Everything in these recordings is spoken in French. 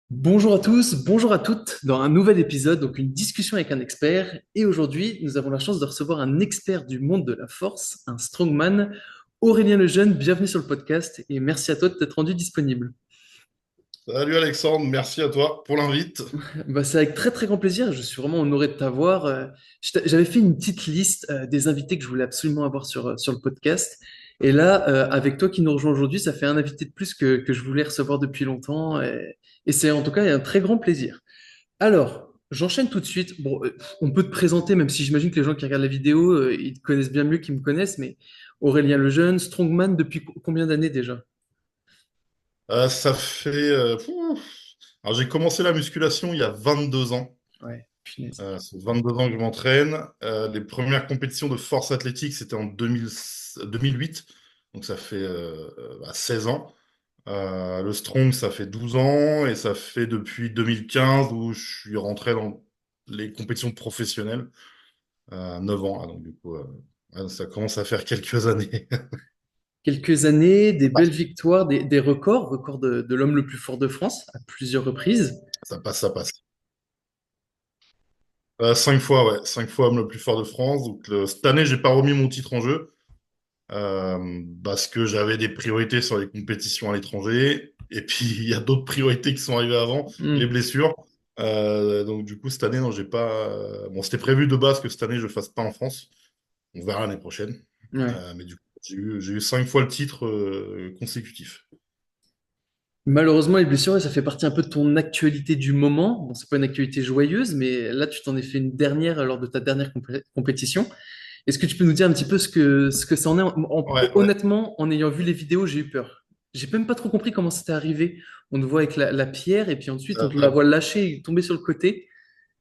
Bonjour à tous, bonjour à toutes, dans un nouvel épisode, donc une discussion avec un expert. Et aujourd'hui, nous avons la chance de recevoir un expert du monde de la force, un strongman, Aurélien Lejeune. Bienvenue sur le podcast et merci à toi de t'être rendu disponible. Salut Alexandre, merci à toi pour l'invite. Bah, c'est avec très très grand plaisir, je suis vraiment honoré de t'avoir. J'avais fait une petite liste des invités que je voulais absolument avoir sur le podcast. Et là, avec toi qui nous rejoins aujourd'hui, ça fait un invité de plus que je voulais recevoir depuis longtemps. Et c'est en tout cas un très grand plaisir. Alors, j'enchaîne tout de suite. Bon, on peut te présenter, même si j'imagine que les gens qui regardent la vidéo, ils te connaissent bien mieux qu'ils me connaissent, mais Aurélien Lejeune, Strongman, depuis combien d'années déjà? Ça fait... Alors j'ai commencé la musculation il y a 22 ans. Ouais, punaise. C'est 22 ans que je m'entraîne. Les premières compétitions de force athlétique, c'était en 2008. Donc ça fait 16 ans. Le strong, ça fait 12 ans. Et ça fait depuis 2015 où je suis rentré dans les compétitions professionnelles. 9 ans. Donc du coup, ça commence à faire quelques années. Quelques années, des belles victoires, des records de l'homme le plus fort de France à plusieurs reprises. Ça passe, ça passe. 5 fois, ouais. 5 fois homme le plus fort de France. Donc, cette année, j'ai pas remis mon titre en jeu parce que j'avais des priorités sur les compétitions à l'étranger. Et puis, il y a d'autres priorités qui sont arrivées avant, les Hmm, blessures. Donc, du coup, cette année, non, j'ai pas. Bon, c'était prévu de base que cette année, je fasse pas en France. On verra l'année prochaine. ouais. Mais du coup, j'ai eu 5 fois le titre consécutif. Malheureusement, les blessures, ça fait partie un peu de ton actualité du moment. Bon, c'est pas une actualité joyeuse, mais là, tu t'en es fait une dernière lors de ta dernière compétition. Est-ce que tu peux nous dire un petit peu ce que ça en est? Ouais, ouais. Honnêtement, en ayant vu les vidéos, j'ai eu peur. J'ai même pas trop compris comment c'était arrivé. On te voit avec la pierre et puis ensuite on te la Euh, voit lâcher et tomber sur le côté.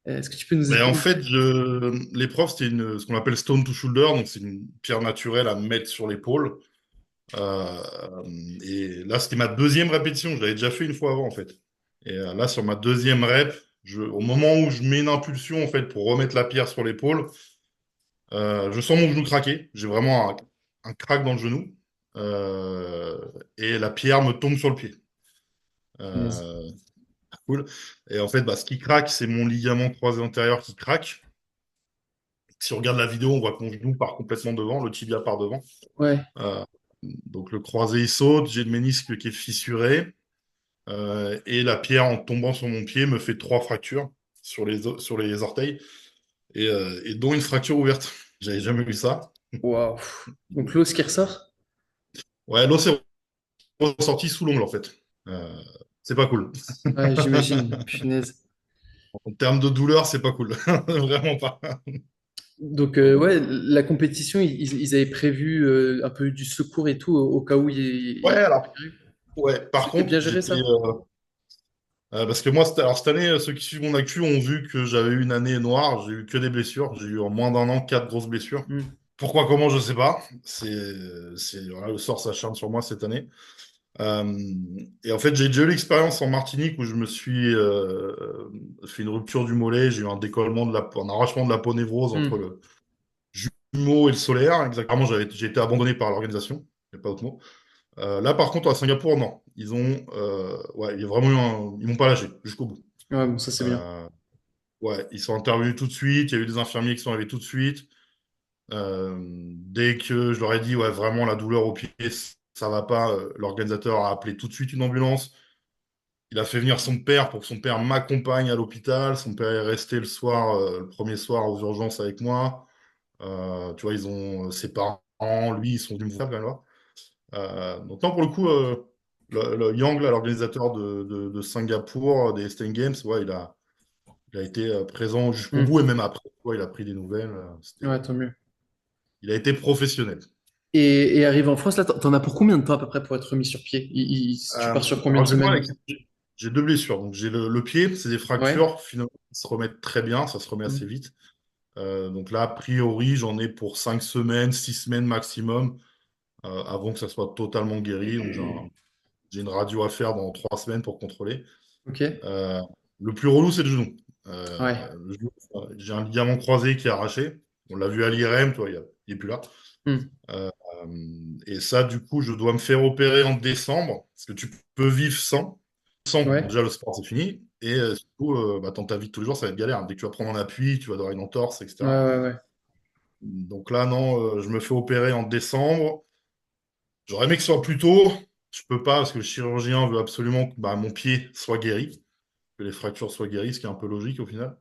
Est-ce que tu peux nous Mais en expliquer? fait, l'épreuve, c'était ce qu'on appelle stone to shoulder, donc c'est une pierre naturelle à mettre sur l'épaule. Et là, c'était ma deuxième répétition. Je l'avais déjà fait une fois avant, en fait. Et là, sur ma deuxième rep, au moment où je mets une impulsion, en fait, pour remettre la pierre sur l'épaule, je sens mon genou craquer. J'ai vraiment un crack dans le genou. Euh, et la pierre me tombe sur le pied. Punaise. Euh, cool. Et en fait, ce qui craque, c'est mon ligament croisé antérieur qui craque. Si on regarde la vidéo, on voit que mon genou part complètement devant, le tibia part devant. Ouais. Euh, donc le croisé il saute, j'ai le ménisque qui est fissuré, et la pierre en tombant sur mon pied me fait 3 fractures sur les orteils, et dont une fracture ouverte. J'avais jamais vu ça. Waouh. Donc l'os qui ressort? Ouais, l'os est ressorti sous l'ongle en fait. Euh, c'est pas cool. Ouais, j'imagine. Punaise. En termes de douleur, c'est pas cool. Vraiment pas. Donc Donc, ouais, la compétition, ils avaient prévu un peu du secours et tout au cas où ouais, alors, ouais, par c'était contre, bien géré ça? parce que moi, alors cette année, ceux qui suivent mon actu ont vu que j'avais eu une année noire. J'ai eu que des blessures. J'ai eu en moins d'un an 4 grosses blessures. Hmm. Pourquoi, comment, je sais pas. Voilà, le sort s'acharne sur moi cette année. Euh, et en fait, j'ai déjà eu l'expérience en Martinique où je me suis fait une rupture du mollet. J'ai eu un arrachement de la peau névrose entre Hmm. le jumeau et le solaire. Exactement, j'ai été abandonné par l'organisation. Il n'y a pas d'autre mot. Là, par contre, à Singapour, non. Ouais, il y a vraiment ils m'ont pas lâché jusqu'au bout. Ouais, bon, ça c'est bien. Euh, ouais, ils sont intervenus tout de suite. Il y a eu des infirmiers qui sont arrivés tout de suite. Dès que je leur ai dit, ouais, vraiment, la douleur au pied, ça va pas, l'organisateur a appelé tout de suite une ambulance. Il a fait venir son père pour que son père m'accompagne à l'hôpital. Son père est resté le premier soir aux urgences avec moi. Tu vois, ses parents, lui, ils sont venus me voir quand même là. Donc non, pour le coup, le Yang, là, l'organisateur de Singapour, des Asian Games, ouais, il a été présent jusqu'au bout et Hmm. même après. Ouais, il a pris des nouvelles. Ouais, tant mieux. Il a été professionnel. Et arrivé en France, là, t'en as pour combien de temps à peu près pour être remis sur pied? Tu pars sur combien Alors, de j'ai quoi semaines? avec J'ai 2 blessures. Donc, j'ai le pied, c'est des Ouais. fractures. Finalement, ils se remettent très bien, ça se remet assez Hmm. vite. Donc là, a priori, j'en ai pour 5 semaines, 6 semaines maximum, avant que ça soit totalement guéri. Donc, j'ai une radio à faire dans 3 semaines pour contrôler. Ok. Euh, le plus relou, c'est le genou. Ouais. Le genou, j'ai un ligament croisé qui est arraché. On l'a vu à l'IRM, toi, il est plus là. Hmm. Euh, et ça, du coup, je dois me faire opérer en décembre, parce que tu peux vivre sans. sens, Ouais, déjà le sport c'est fini. Et surtout, bah, dans ta vie de tous les jours, ça va être galère. Dès que tu vas prendre un appui, tu vas avoir une entorse, ouais, etc. ouais, ouais. Donc là, non, je me fais opérer en décembre. J'aurais aimé que ce soit plus tôt. Je peux pas parce que le chirurgien veut absolument que bah, mon pied soit guéri, que les fractures soient guéries, ce qui est un peu logique au final.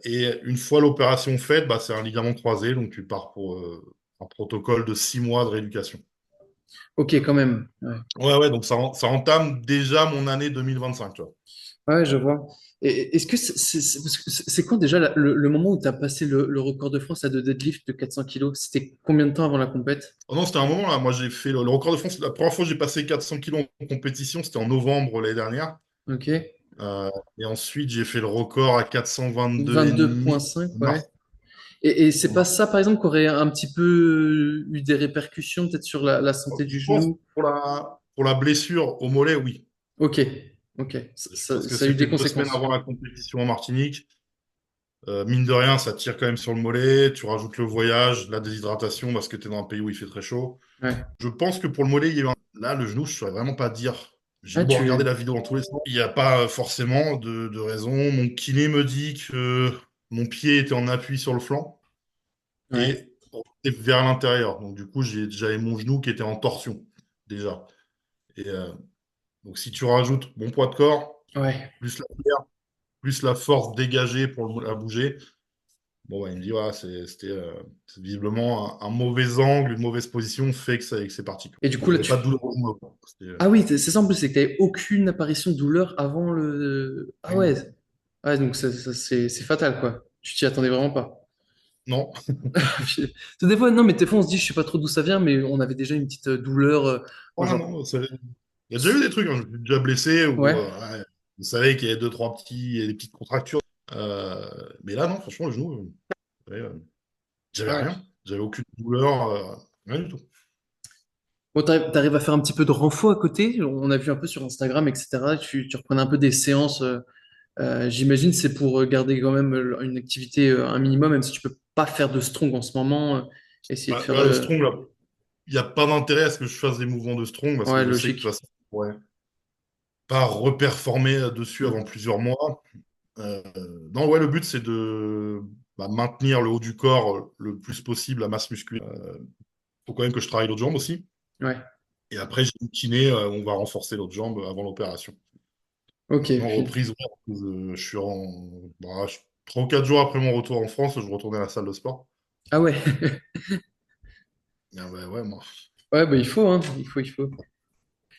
Et une fois l'opération faite, bah, c'est un ligament croisé, donc tu pars pour un protocole de 6 mois de rééducation. Ok, quand même. Ouais, Ouais, ouais, donc ça entame déjà mon année 2025, tu vois. ouais, je vois. Et est-ce que parce que c'est quand déjà le moment où tu as passé le record de France à de deadlift de 400 kilos? C'était combien de temps avant la compète? Oh non, c'était un moment là. Moi, j'ai fait le record de France. La première fois que j'ai passé 400 kilos en compétition, c'était en novembre l'année dernière. Ok. Euh, et ensuite, j'ai fait le record à 422,5 22,5, en ouais. mars. Et c'est En pas mars. ça, par exemple, qui aurait un petit peu eu des répercussions peut-être sur la santé Je du pense genou? pour la blessure au mollet, oui. Ok, ok. Parce que Ça a eu c'était des 2 semaines conséquences. avant la compétition en Martinique. Mine de rien, ça tire quand même sur le mollet. Tu rajoutes le voyage, la déshydratation, parce que tu es dans un pays où il fait très chaud. Ouais. Je pense que pour le mollet, il y a eu Là, le genou, je ne saurais vraiment pas dire. J'ai Ah, beau regarder la vidéo dans tous les sens. Il n'y a pas forcément de raison. Mon kiné me dit que mon pied était en appui sur le flanc Ouais, et orienté vers l'intérieur. Donc, du coup, j'avais mon genou qui était en torsion, déjà. Et donc, si tu rajoutes mon poids de corps, ouais. plus plus la force dégagée pour la bouger, bon, ouais, il me dit, ouais, c'est visiblement un mauvais angle, une mauvaise position fait que c'est parti, quoi. Et du coup, Donc, là, j'avais pas de douleur au genou, quoi. Ah oui, c'est ça en plus, c'est que t'avais aucune apparition de douleur avant le... Ah ouais. Ouais, donc c'est fatal, quoi. Tu t'y attendais vraiment pas. Non. Puis, des fois, non, mais des fois, on se dit, je sais pas trop d'où ça vient, mais on avait déjà une petite douleur. Moi, Ouais, non, il y a déjà eu des trucs, hein. Je me suis déjà blessé ou Ouais, ouais, vous savez qu'il y a deux, trois des petites contractures. Mais là, non, franchement, le genou, j'avais ah ouais. rien. J'avais aucune douleur, rien du tout. Bon, t'arrives à faire un petit peu de renfo à côté. On a vu un peu sur Instagram, etc. Tu reprenais un peu des séances. J'imagine c'est pour garder quand même une activité un minimum, même si tu peux pas faire de strong en ce moment. Essayer de Bah, faire. là, le strong, là, il n'y a pas d'intérêt à ce que je fasse des mouvements de strong parce que Ouais, je sais que de toute logique. façon, je pourrais pas reperformer dessus Hmm. avant plusieurs mois. Euh, non, ouais, le but, c'est de maintenir le haut du corps le plus possible, la masse musculaire. Faut quand même que je travaille l'autre jambe aussi. Ouais. Et après, j'ai une kiné, on va renforcer l'autre jambe avant l'opération. Ok. Non, reprise, ouais, reprise, je suis en... bah, 3 ou 4 jours après mon retour en France, je retournais à la salle de sport. Ah ouais. Ah bah ouais, moi, Ouais, bah il faut, hein. Il faut. Et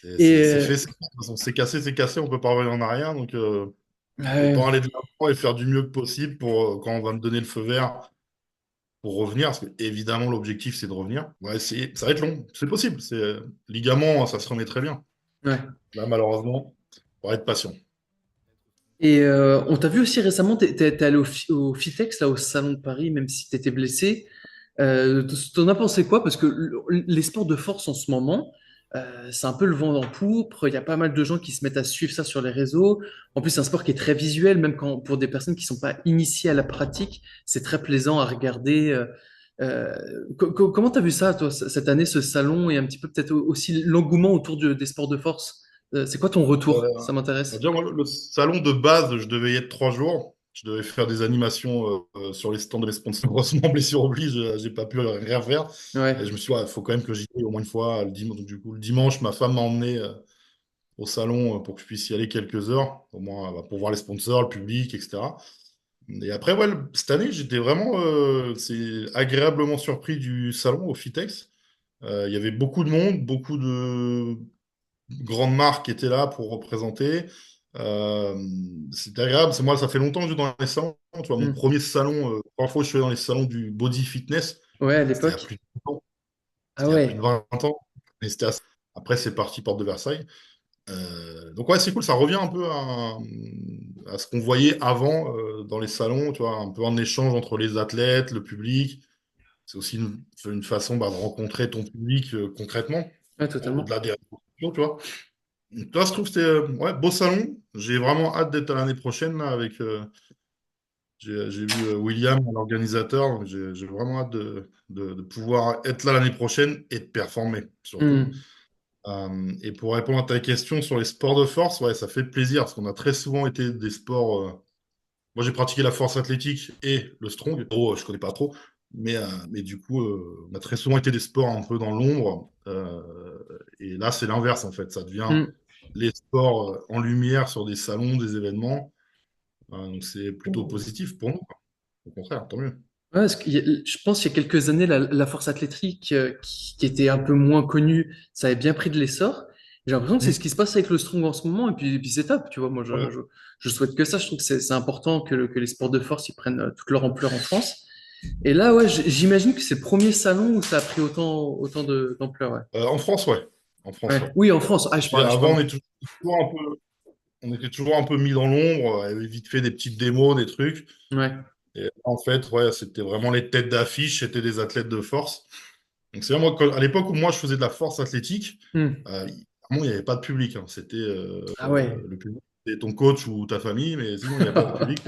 c'est fait, c'est fait. De toute façon, c'est cassé, on peut pas revenir en arrière. Donc, autant ouais, aller de l'avant et faire du mieux que possible pour quand on va me donner le feu vert pour revenir. Parce que, évidemment, l'objectif, c'est de revenir. Ouais, ça va être long, c'est possible. Ligament, ça se remet très bien. ouais. Là, malheureusement, on va être patient. Et on t'a vu aussi récemment, t'es allé au Fitex, là, au Salon de Paris, même si t'étais blessé. T'en as pensé quoi? Parce que les sports de force en ce moment, c'est un peu le vent en poupe. Il y a pas mal de gens qui se mettent à suivre ça sur les réseaux. En plus, c'est un sport qui est très visuel, même quand, pour des personnes qui sont pas initiées à la pratique, c'est très plaisant à regarder. Euh, Comment t'as vu ça, toi, cette année, ce salon et un petit peu peut-être aussi l'engouement autour des sports de force? C'est quoi ton retour? Euh, Ça m'intéresse. Déjà, moi, le salon de base, je devais y être 3 jours. Je devais faire des animations sur les stands de mes sponsors. Heureusement, blessure oblige, j'ai pas pu rien faire. Et je Ouais. me suis dit, il faut quand même que j'y aille au moins une fois le dimanche. Donc, du coup, le dimanche, ma femme m'a emmené au salon pour que je puisse y aller quelques heures, au moins pour voir les sponsors, le public, etc. Et après, ouais, cette année, j'étais vraiment agréablement surpris du salon au Fitex. Il y avait beaucoup de monde, beaucoup de grandes marques étaient là pour représenter. Euh, C'était agréable. C'est moi, ça fait longtemps que je suis dans les salons. Tu vois, mon Hmm. premier salon, parfois je suis dans les salons du body fitness. Ouais, à C'était il y a l'époque. plus de 20 ans. Ah C'était il y a plus de ouais. 20 ans. Mais après, c'est parti porte de Versailles. Donc ouais, c'est cool. Ça revient un peu à ce qu'on voyait avant dans les salons. Tu vois, un peu en échange entre les athlètes, le public. C'est aussi une façon de rencontrer ton public concrètement, Ouais, totalement. au-delà des réseaux sociaux, tu vois. Toi, je trouve que c'était ouais, beau salon. J'ai vraiment hâte d'être à l'année prochaine là, avec. J'ai vu William, l'organisateur. Donc j'ai vraiment hâte de pouvoir être là l'année prochaine et de performer surtout. Hmm. Et pour répondre à ta question sur les sports de force, ouais, ça fait plaisir parce qu'on a très souvent été des sports. Moi, j'ai pratiqué la force athlétique et le strong. Oh, je connais pas trop, mais du coup, on a très souvent été des sports un peu dans l'ombre. Et là, c'est l'inverse en fait. Ça devient Hmm. les sports en lumière sur des salons, des événements. Donc, c'est plutôt positif pour nous, quoi. Au contraire, tant mieux. Ouais, je pense qu'il y a quelques années, la force athlétique qui était un peu moins connue, ça avait bien pris de l'essor. J'ai l'impression que c'est ce Mm. qui se passe avec le strong en ce moment, et puis c'est top, tu vois. Moi, Ouais. je souhaite que ça. Je trouve que c'est important que les sports de force ils prennent toute leur ampleur en France. Et là, ouais, j'imagine que c'est le premier salon où ça a pris autant d'ampleur, ouais. En France, ouais. En France, ouais. Ouais. Oui, en France. Ah, je Avant, parle. on était toujours un peu mis dans l'ombre. On avait vite fait des petites démos, des trucs. Ouais. Et en fait, ouais, c'était vraiment les têtes d'affiche, c'était des athlètes de force. Donc, c'est vrai, moi, à l'époque où moi je faisais de la force athlétique, Hmm. vraiment, il n'y avait pas de public, hein. C'était Ah ouais. le public, c'était ton coach ou ta famille, mais sinon, il n'y a pas de public.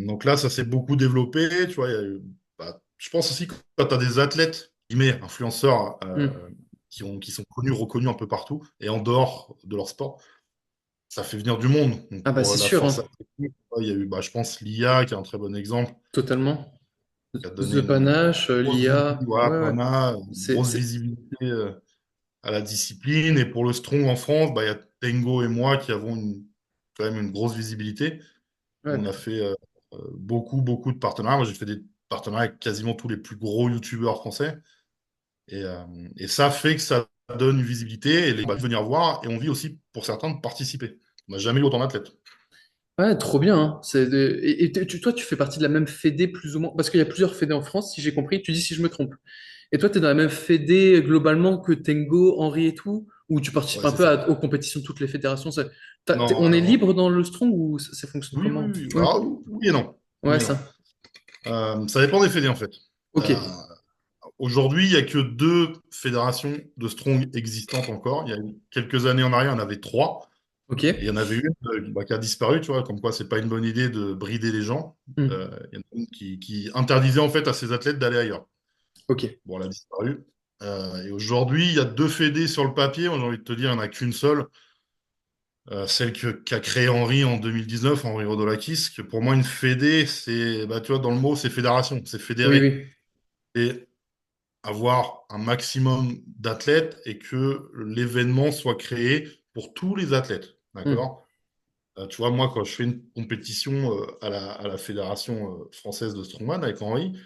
Donc là, ça s'est beaucoup développé. Tu vois, je pense aussi que quand tu as des athlètes, guillemets, influenceurs, Hmm. qui sont connus, reconnus un peu partout, et en dehors de leur sport, ça fait venir du monde. Donc Ah bah pour c'est la sûr, force hein. athlétique, ouais, il y a eu, je pense, l'IA qui est un très bon exemple, Totalement. qui a donné The une Panache, grosse visibilité, l'IA. voilà, Ouais, ouais. Mana, une C'est, grosse c'est... visibilité à la discipline. Et pour le strong en France, il y a Tengo et moi qui avons quand même une grosse visibilité. Ouais. On a fait beaucoup, beaucoup de partenariats. Moi, j'ai fait des partenariats avec quasiment tous les plus gros youtubeurs français. Et, euh, et ça fait que ça donne une visibilité et les veulent venir voir et on vit aussi pour certains de participer. On n'a jamais eu autant d'athlètes. Ouais, trop bien, hein. Toi, tu fais partie de la même fédé plus ou moins, parce qu'il y a plusieurs fédés en France, si j'ai compris. Tu dis si je me trompe. Et toi, tu es dans la même fédé globalement que Tengo, Henri et tout, ou tu participes Ouais, un c'est peu ça. aux compétitions de toutes les fédérations? Non, On est alors, libre dans le strong ou ça fonctionne oui, comment? oui, oui. Oui, Ah, oui et non. Oui ouais, et non. ça. Ça dépend des fédés en fait. Ok, Euh, Aujourd'hui, il n'y a que deux fédérations de strong existantes encore. Il y a quelques années en arrière, il y en avait trois. ok. Et il y en avait une qui a disparu, tu vois, comme quoi c'est pas une bonne idée de brider les gens. Hmm. Il y en a une qui interdisait en fait à ses athlètes d'aller ailleurs. Ok, Bon, elle a disparu. Et aujourd'hui, il y a deux fédés sur le papier. Moi, j'ai envie de te dire, il n'y en a qu'une seule. Celle qu'a créée Henri en 2019, Henri Rodolakis, que pour moi, une fédé, c'est, tu vois, dans le mot, c'est fédération, c'est oui, fédérer. oui. Et avoir un maximum d'athlètes et que l'événement soit créé pour tous les athlètes. Hmm. D'accord? Tu vois, moi, quand je fais une compétition à la Fédération française de Strongman avec Henri,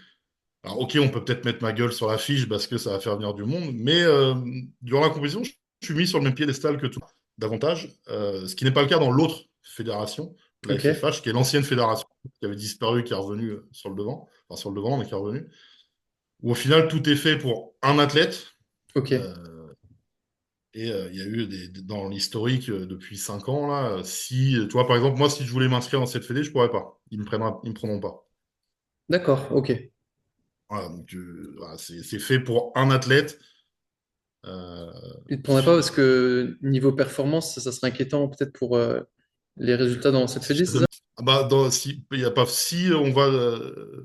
alors, ok, on peut peut-être mettre ma gueule sur la fiche parce que ça va faire venir du monde, mais durant la compétition, je suis mis sur le même piédestal que tout, davantage, ce qui n'est pas le cas dans l'autre fédération, la Ok, FFH, qui est l'ancienne fédération, qui avait disparu, qui est revenue sur le devant, enfin sur le devant, mais qui est revenue, où au final, tout est fait pour un athlète. ok. euh, et il y a eu dans l'historique depuis 5 ans, là, si, tu vois, par exemple, moi, si je voulais m'inscrire dans cette fédé, je pourrais pas. Ils me prendront pas. D'accord, ok. Voilà, donc, voilà, c'est fait pour un athlète. Il ne prendrait pas Fi- parce que niveau performance, ça serait inquiétant peut-être pour les résultats dans cette si fédé, je te c'est donne- ça? si, y a pas, si on va,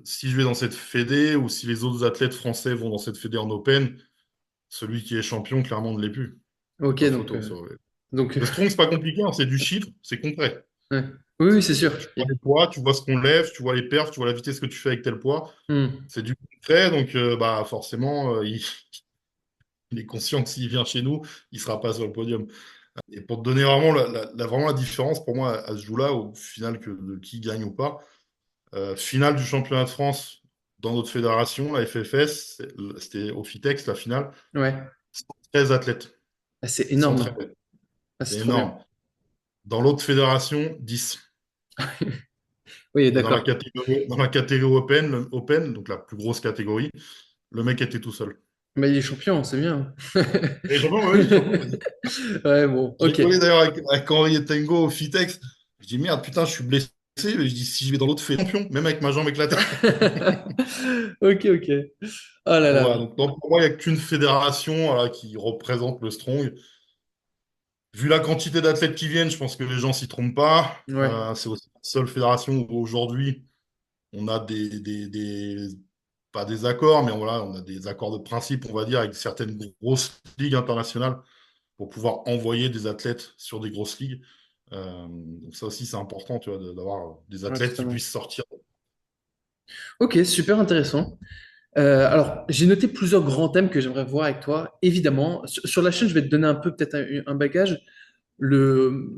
si je vais dans cette fédé ou si les autres athlètes français vont dans cette fédé en open, celui qui est champion, clairement, ne l'est plus. Il n'y a Ok, pas donc, photo. donc Le strong, c'est pas compliqué, hein, c'est du chiffre, c'est concret. ouais. Oui, oui, c'est sûr. Tu vois les poids, tu vois ce qu'on lève, tu vois les perfs, tu vois la vitesse que tu fais avec tel poids. Hmm. C'est du concret, donc forcément, il est conscient que s'il vient chez nous, il ne sera pas sur le podium. Et pour te donner vraiment vraiment la différence pour moi à ce jour-là, au final de qui gagne ou pas, finale du championnat de France dans notre fédération, la FFS, c'était au FITEX, la finale, Ouais. 113 athlètes. Ah, c'est 113, énorme. Ah, c'est c'est trop bien. énorme. Dans l'autre fédération, 10. Oui, Et d'accord. dans la catégorie open, open, donc la plus grosse catégorie, le mec était tout seul. Mais il est champion, c'est bien. Et champion, oui, champion. Ouais, bon, J'ai ok. rigolé d'ailleurs avec Henri et Tengo au Fitex. Je dis merde, putain, je suis blessé. Mais je dis si je vais dans l'autre, fais champion, même avec ma jambe éclatée. Ok, ok. Oh là Donc, voilà, là. donc, pour moi, il n'y a qu'une fédération voilà, qui représente le strong. Vu la quantité d'athlètes qui viennent, je pense que les gens s'y trompent pas. Ouais. C'est aussi la seule fédération où aujourd'hui, on a pas des accords, mais voilà, on a des accords de principe, on va dire, avec certaines grosses ligues internationales pour pouvoir envoyer des athlètes sur des grosses ligues. Donc ça aussi, c'est important, tu vois, d'avoir des Ouais, athlètes qui totalement. puissent sortir. Ok, super intéressant. Alors, j'ai noté plusieurs grands thèmes que j'aimerais voir avec toi. Évidemment, sur la chaîne, je vais te donner un peu peut-être un bagage. Le,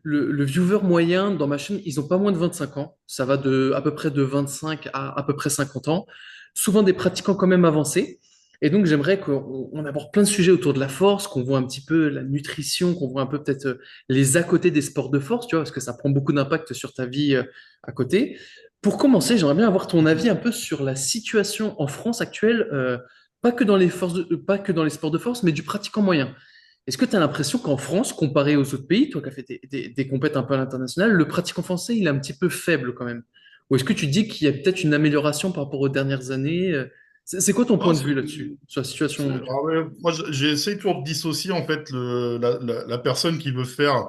le viewer moyen dans ma chaîne, ils n'ont pas moins de 25 ans. Ça va de à peu près de 25 à peu près 50 ans. Souvent des pratiquants quand même avancés. Et donc, j'aimerais qu'on aborde plein de sujets autour de la force, qu'on voit un petit peu la nutrition, qu'on voit un peu peut-être les à côté des sports de force, tu vois, parce que ça prend beaucoup d'impact sur ta vie à côté. Pour commencer, j'aimerais bien avoir ton avis un peu sur la situation en France actuelle, pas que dans les pas que dans les sports de force, mais du pratiquant moyen. Est-ce que tu as l'impression qu'en France, comparé aux autres pays, toi qui as fait des compètes un peu à l'international, le pratiquant français, il est un petit peu faible quand même? Ou est-ce que tu dis qu'il y a peut-être une amélioration par rapport aux dernières années? C'est quoi ton Non, point de vue là-dessus, sur la situation actuelle? ah ouais, moi, j'ai essayé toujours de dissocier en fait la personne qui veut faire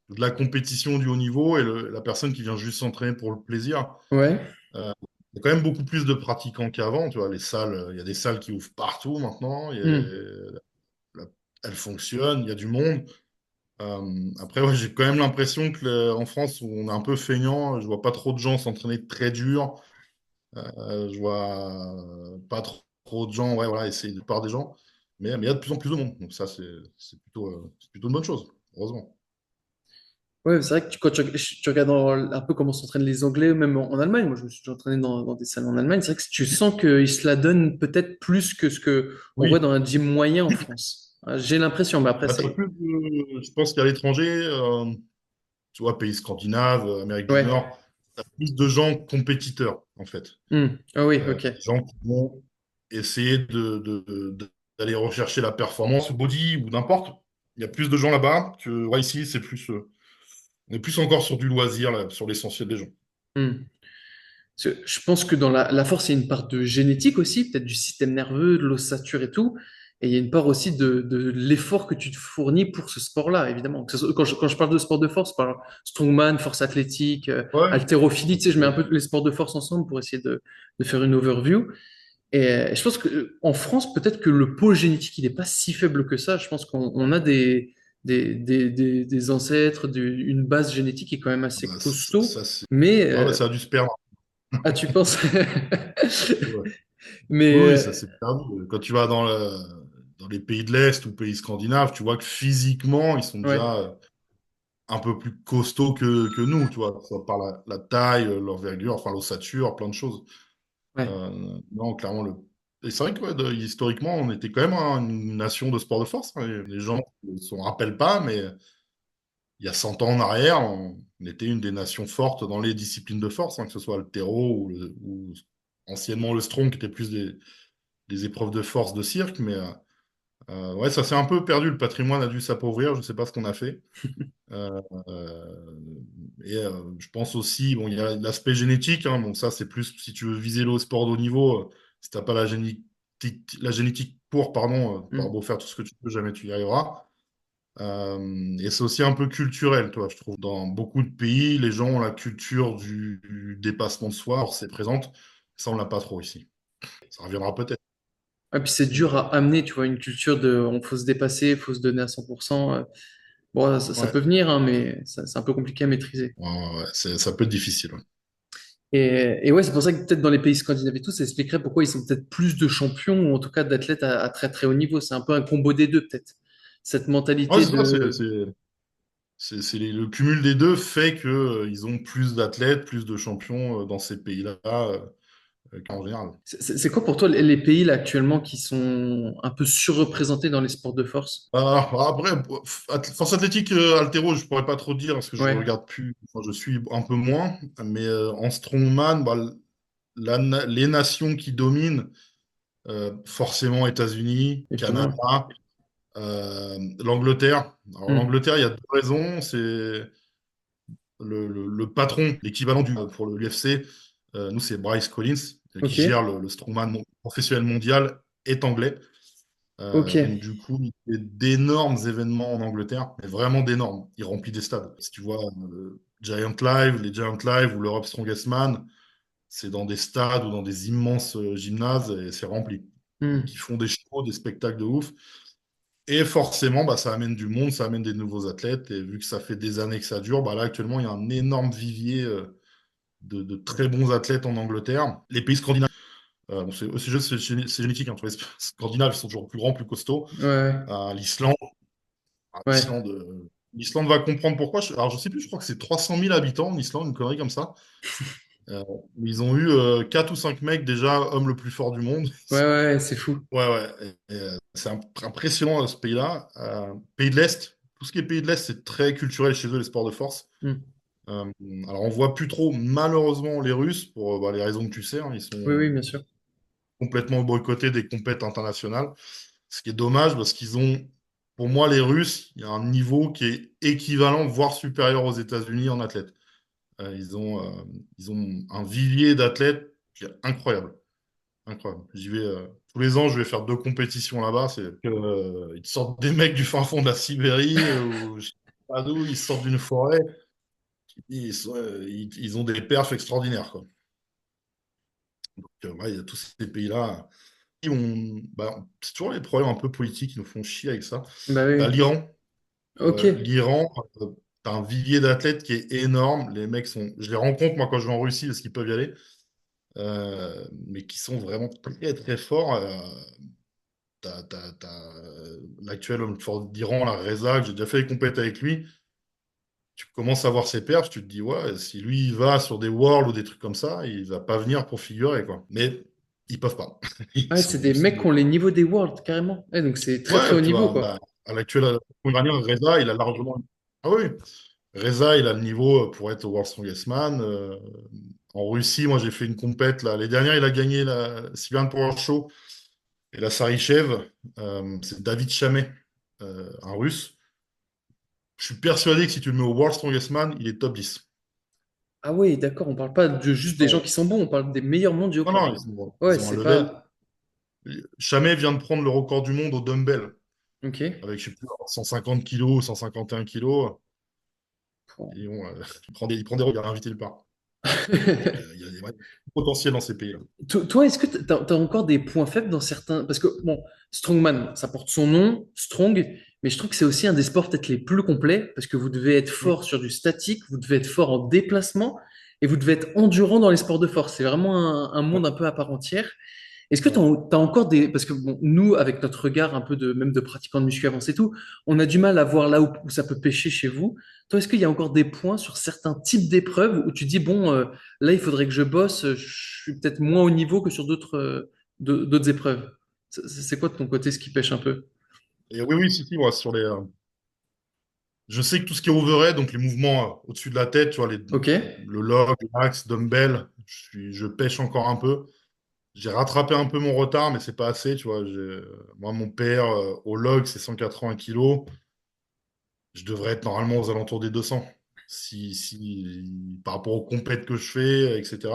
de la compétition du haut niveau et la personne qui vient juste s'entraîner pour le plaisir. Ouais. Euh, il y a quand même beaucoup plus de pratiquants qu'avant, tu vois. Les salles, il y a des salles qui ouvrent partout maintenant. Hmm. La- elles fonctionnent, il y a du monde. Après, ouais, j'ai quand même l'impression que en France, où on est un peu feignant, je vois pas trop de gens s'entraîner très dur. Je vois pas trop de gens, ouais, voilà, essayer de part des gens. Mais il y a de plus en plus de monde. Donc ça, c'est plutôt une bonne chose, heureusement. Ouais, c'est vrai que quand tu regardes un peu comment s'entraînent les Anglais, même en Allemagne, moi je me suis déjà entraîné dans des salles en Allemagne, c'est vrai que tu sens qu'ils se la donnent peut-être plus que ce que on voit Oui. dans un gym moyen en France. J'ai l'impression, mais après Bah, c'est... je pense qu'à l'étranger, tu vois, pays scandinaves, Amérique du Ouais. Nord, t'as plus de gens compétiteurs, en fait. Hmm. Ah oui, ok. Des gens qui vont essayer d'aller rechercher la performance, le body ou n'importe. Il y a plus de gens là-bas que ouais, ici, on est plus encore sur du loisir, là, sur l'essentiel des gens. Hmm. Parce que je pense que dans la force, il y a une part de génétique aussi, peut-être du système nerveux, de l'ossature et tout. Et il y a une part aussi de l'effort que tu te fournis pour ce sport-là, évidemment. Quand je parle de sport de force, je parle strongman, force athlétique, Ouais. haltérophilie, tu sais, je mets un peu les sports de force ensemble pour essayer de faire une overview. Et je pense que en France, peut-être que le pôle génétique, il n'est pas si faible que ça. Je pense qu'on a des ancêtres, une base génétique qui est quand même Ah assez bah, costaud. ça, Mais, ouais, bah, ça a dû se perdre. ah, tu penses? Ouais. Mais, Oui, oui, ça s'est perdu. Quand tu vas dans les pays de l'Est ou pays scandinaves, tu vois que physiquement, ils sont ouais, déjà un peu plus costauds que nous, tu vois, ça par la taille, l'envergure, enfin l'ossature, plein de choses. ouais, Non, clairement, et c'est vrai que ouais, historiquement, on était quand même une nation de sport de force, hein. Les gens ne s'en rappellent pas, mais il y a 100 ans en arrière, on était une des nations fortes dans les disciplines de force, hein, que ce soit l'haltéro ou anciennement le strong, qui était plus des épreuves de force de cirque. Mais ouais, ça s'est un peu perdu. Le patrimoine a dû s'appauvrir. Je ne sais pas ce qu'on a fait. Euh, euh, je pense aussi, bon, il y a l'aspect génétique, hein. Bon, ça, c'est plus si tu veux viser le sport de haut niveau, si tu n'as pas la génétique pour, pardon, t'auras hmm, beau faire tout ce que tu peux, jamais tu y arriveras. Et c'est aussi un peu culturel, toi, je trouve. Dans beaucoup de pays, les gens ont la culture du dépassement de soi, or c'est présente. Ça, on l'a pas trop ici. Ça reviendra peut-être. et puis c'est dur à amener, tu vois, une culture de, on faut se dépasser, faut se donner à 100%. Bon, ça Ouais. peut venir, hein, mais c'est un peu compliqué à maîtriser. Ouais, ouais, ça peut être difficile. Ouais. Et ouais, c'est pour ça que peut-être dans les pays scandinaves et tout, ça expliquerait pourquoi ils sont peut-être plus de champions, ou en tout cas d'athlètes à très très haut niveau. C'est un peu un combo des deux, peut-être. Cette Ouais, mentalité c'est ça, de... le cumul des deux fait que, ils ont plus d'athlètes, plus de champions dans ces pays-là qu'en général. C'est quoi pour toi les pays là actuellement qui sont un peu surreprésentés dans les sports de force? Après, force athlétique, haltéro, je pourrais pas trop dire parce que je Ouais, regarde plus, enfin, je suis un peu moins, mais en strongman, bah, les nations qui dominent, forcément États-Unis, évidemment. Canada, l'Angleterre. Alors Hmm. l'Angleterre, il y a deux raisons. C'est le patron, l'équivalent pour l'UFC. Nous, c'est Bryce Collins, qui Ok, gère le strongman professionnel mondial, est anglais. ok, Donc du coup, il fait d'énormes événements en Angleterre, mais vraiment d'énormes. Il remplit des stades. Si tu vois Giant Live, les Giant Live ou l'Europe Strongest Man, c'est dans des stades ou dans des immenses gymnases et c'est rempli. Donc, Hmm. ils font des shows, des spectacles de ouf. Et forcément, bah, ça amène du monde, ça amène des nouveaux athlètes. Et vu que ça fait des années que ça dure, bah, là, actuellement, il y a un énorme vivier de très bons athlètes en Angleterre. Les pays scandinaves, bon, c'est génétique, hein, les Scandinaves, ils sont toujours plus grands, plus costauds. Ouais, L'Islande, ouais. l'Islande va comprendre pourquoi. Alors, je sais plus, je crois que c'est 300 000 habitants en Islande, une connerie comme ça. Euh, ils ont eu 4 ou 5 mecs déjà hommes le plus fort du monde. Ouais, ouais, c'est fou. Ouais, ouais. C'est impressionnant ce pays-là. Pays de l'Est, tout ce qui est pays de l'Est, c'est très culturel chez eux, les sports de force. Hmm. Euh, alors, on voit plus trop, malheureusement, les Russes, pour bah, les raisons que tu sais, hein, ils Oui, sont oui, bien sûr. complètement boycottés des compètes internationales. Ce qui est dommage parce qu'ils ont, pour moi, les Russes, il y a un niveau qui est équivalent, voire supérieur aux États-Unis en athlètes. Ils ont un vivier d'athlètes qui est incroyable. Incroyable. J'y vais tous les ans, je vais faire 2 compétitions là-bas. Ils sortent des mecs du fin fond de la Sibérie ou je sais pas d'où, ils sortent d'une forêt. Ils ont des perfs extraordinaires, quoi. Donc, ouais, il y a tous ces pays-là. Bah, c'est toujours les problèmes un peu politiques qui nous font chier avec ça. Bah T'as oui. l'Iran. Ok. L'Iran, t'as un vivier d'athlètes qui est énorme. Les mecs sont. Je les rencontre, moi, quand je vais en Russie, parce qu'ils peuvent y aller. Mais qui sont vraiment très, très forts. L'actuel homme fort d'Iran, la Reza, que j'ai déjà fait des compètes avec lui. Tu commences à voir ses perfs, tu te dis, ouais, si lui il va sur des Worlds ou des trucs comme ça, il va pas venir pour figurer, quoi. Mais ils peuvent pas. Ouais, c'est des mecs qui ont les niveaux des Worlds, carrément. Ouais, donc c'est très très haut Ouais, tu niveau, vois, quoi. bah, à l'actuel iranien, Reza, il a largement. Ah oui, Reza, il a le niveau pour être au World Strongest Man. En Russie, moi, j'ai fait une compète, là. Les dernières, il a gagné la Sylvian Power Show et la Sarychev. C'est David Chamet, un Russe. Je suis persuadé que si tu le mets au World Strongest Man, il est top 10. Ah oui, d'accord, on parle pas de juste des gens qui sont bons, on parle des meilleurs mondiaux, Non, quoi. non, Ouais, ils ont un c'est level. pas. Chamet vient de prendre le record du monde au dumbbell, Ok. avec, je sais plus, 150 kilos, 151 kilos. Bon. Et bon, il prend des regards, il a invité le part. Il y a ouais, du potentiel dans ces pays-là. Toi, est-ce que tu as encore des points faibles dans certains... Parce que, bon, Strongman, ça porte son nom, Strong, mais je trouve que c'est aussi un des sports peut-être les plus complets, parce que vous devez être Mm. fort sur du statique, vous devez être fort en déplacement, et vous devez être endurant dans les sports de force. C'est vraiment un Ouais, monde un peu à part entière. Est-ce que tu ouais. as, encore des... Parce que bon, nous, avec notre regard un peu de même de pratiquants de muscu avancé et tout, on a du mal à voir là où ça peut pêcher chez vous. Toi, est-ce qu'il y a encore des points sur certains types d'épreuves où tu dis, bon, là, il faudrait que je bosse, je suis peut-être moins au niveau que sur d'autres épreuves. C'est quoi de ton côté ce qui pêche un peu? Et oui, oui, si, moi, je sais que tout ce qui est overhead, donc les mouvements au-dessus de la tête, tu vois, Ok. le log, l'axe, dumbbell, je pêche encore un peu. J'ai rattrapé un peu mon retard, mais c'est pas assez, tu vois. Moi, mon père, au log, c'est 180 kilos. Je devrais être normalement aux alentours des 200. Par rapport aux compètes que je fais, etc.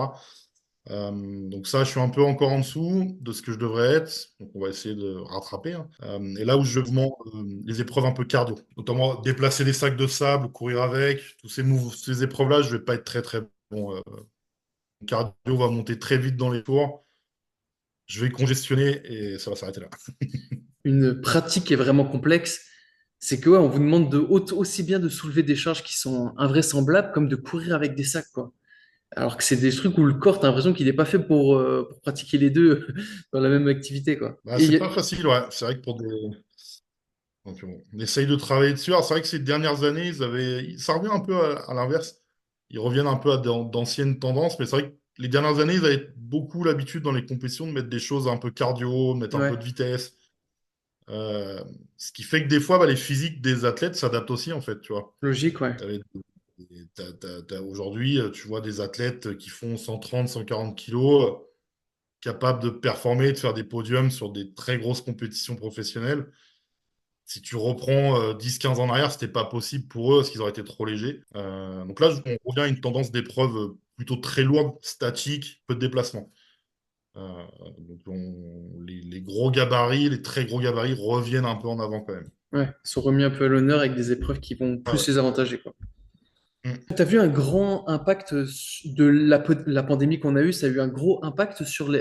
Donc ça, je suis un peu encore en dessous de ce que je devrais être. Donc on va essayer de rattraper, hein. Et là où je mens, les épreuves un peu cardio, notamment déplacer des sacs de sable, courir avec, ces épreuves-là, je vais pas être très très bon. Mon cardio va monter très vite dans les tours. Je vais congestionner et ça va s'arrêter là. Une pratique qui est vraiment complexe, c'est que ouais, on vous demande aussi bien de soulever des charges qui sont invraisemblables comme de courir avec des sacs, quoi. Alors que c'est des trucs où le corps, t'as l'impression qu'il n'est pas fait pour pratiquer les deux dans la même activité, quoi. Bah, c'est pas facile, ouais. C'est vrai que pour des. Donc, bon, on essaye de travailler dessus. Alors, c'est vrai que ces dernières années, ça revient un peu à l'inverse. Ils reviennent un peu à d'anciennes tendances, mais c'est vrai que les dernières années, ils avaient beaucoup l'habitude dans les compétitions de mettre des choses un peu cardio, de mettre un peu de Ouais, vitesse. Euh, Ce qui fait que des fois, bah, les physiques des athlètes s'adaptent aussi, en fait, tu vois. logique, ouais. Aujourd'hui, tu vois des athlètes qui font 130, 140 kilos, capables de performer, de faire des podiums sur des très grosses compétitions professionnelles. Si tu reprends 10-15 ans en arrière, c'était pas possible pour eux parce qu'ils auraient été trop légers. Donc là, on revient à une tendance d'épreuve plutôt très lourde, statique, peu de déplacement. Euh, donc les gros gabarits, les très gros gabarits reviennent un peu en avant quand même. Ouais, ils sont remis un peu à l'honneur avec des épreuves qui vont Ah plus ouais. les avantager, quoi. Mm. Tu as vu un grand impact de la pandémie qu'on a eue, ça a eu un gros impact sur